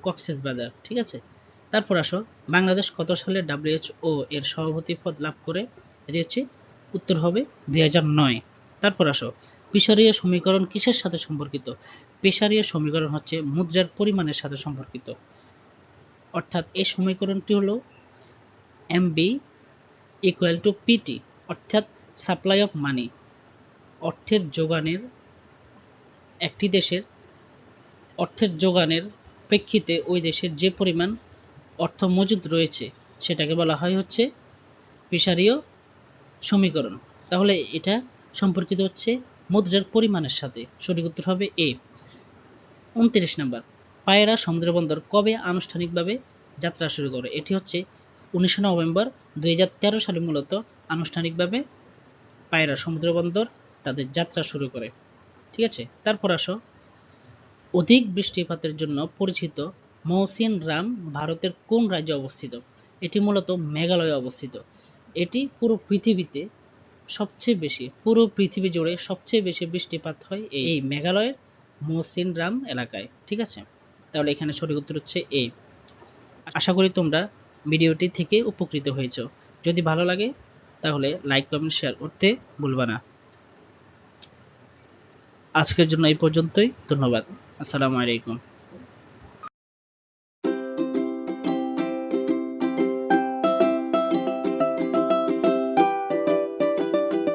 কক্সবাজার। ঠিক আছে, তারপর আসো বাংলাদেশ কত সালে WHO এর সভাপতি পদ লাভ করে? এটি হচ্ছে উত্তর হবে 2009। তারপর আসো পিসারিয়া সমীকরণ কিসের সাথে সম্পর্কিত? পিসারিয়া সমীকরণ হচ্ছে মুদ্রার পরিমাণের সাথে সম্পর্কিত। অর্থাৎ এই সমীকরণটি হলো MB ইকুয়াল টু PT, অর্থাৎ সাপ্লাই অফ মানি, অর্থের যোগানের, একটি দেশের অর্থের যোগানের প্রেক্ষিতে ওই দেশের যে পরিমাণ অর্থ মজুদ রয়েছে সেটাকে বলা হয় হচ্ছে পিসারীয় সমীকরণ। তাহলে এটা সম্পর্কিত হচ্ছে মুদ্রার পরিমাণের সাথে। সঠিক উত্তর হবে এ। 29 নম্বর, পায়রা সমুদ্রবন্দর কবে আনুষ্ঠানিকভাবে যাত্রা শুরু করে? এটি হচ্ছে 19 নভেম্বর 2013 সালে মূলত আনুষ্ঠানিকভাবে পায়রা সমুদ্রবন্দর তাদের যাত্রা শুরু করে। ঠিক আছে, তারপর আসো অধিক বৃষ্টিপাতের জন্য পরিচিত মৌসিন রাম ভারতের কোন রাজ্যে অবস্থিত? এটি মূলত মেঘালয়ে অবস্থিত। এটি পুরো পৃথিবী জুড়ে সবচেয়ে বেশি বৃষ্টিপাত হয় এই মেঘালয়ের মৌসিন রাম এলাকায়। ঠিক আছে, তাহলে এখানে সঠিক উত্তর হচ্ছে এ। আশা করি তোমরা ভিডিওটি থেকে উপকৃত হয়েছো। যদি ভালো লাগে তাহলে লাইক, কমেন্ট, শেয়ার করতে ভুলবা না। আজকের জন্য এই পর্যন্তই। ধন্যবাদ। আসসালামু আলাইকুম।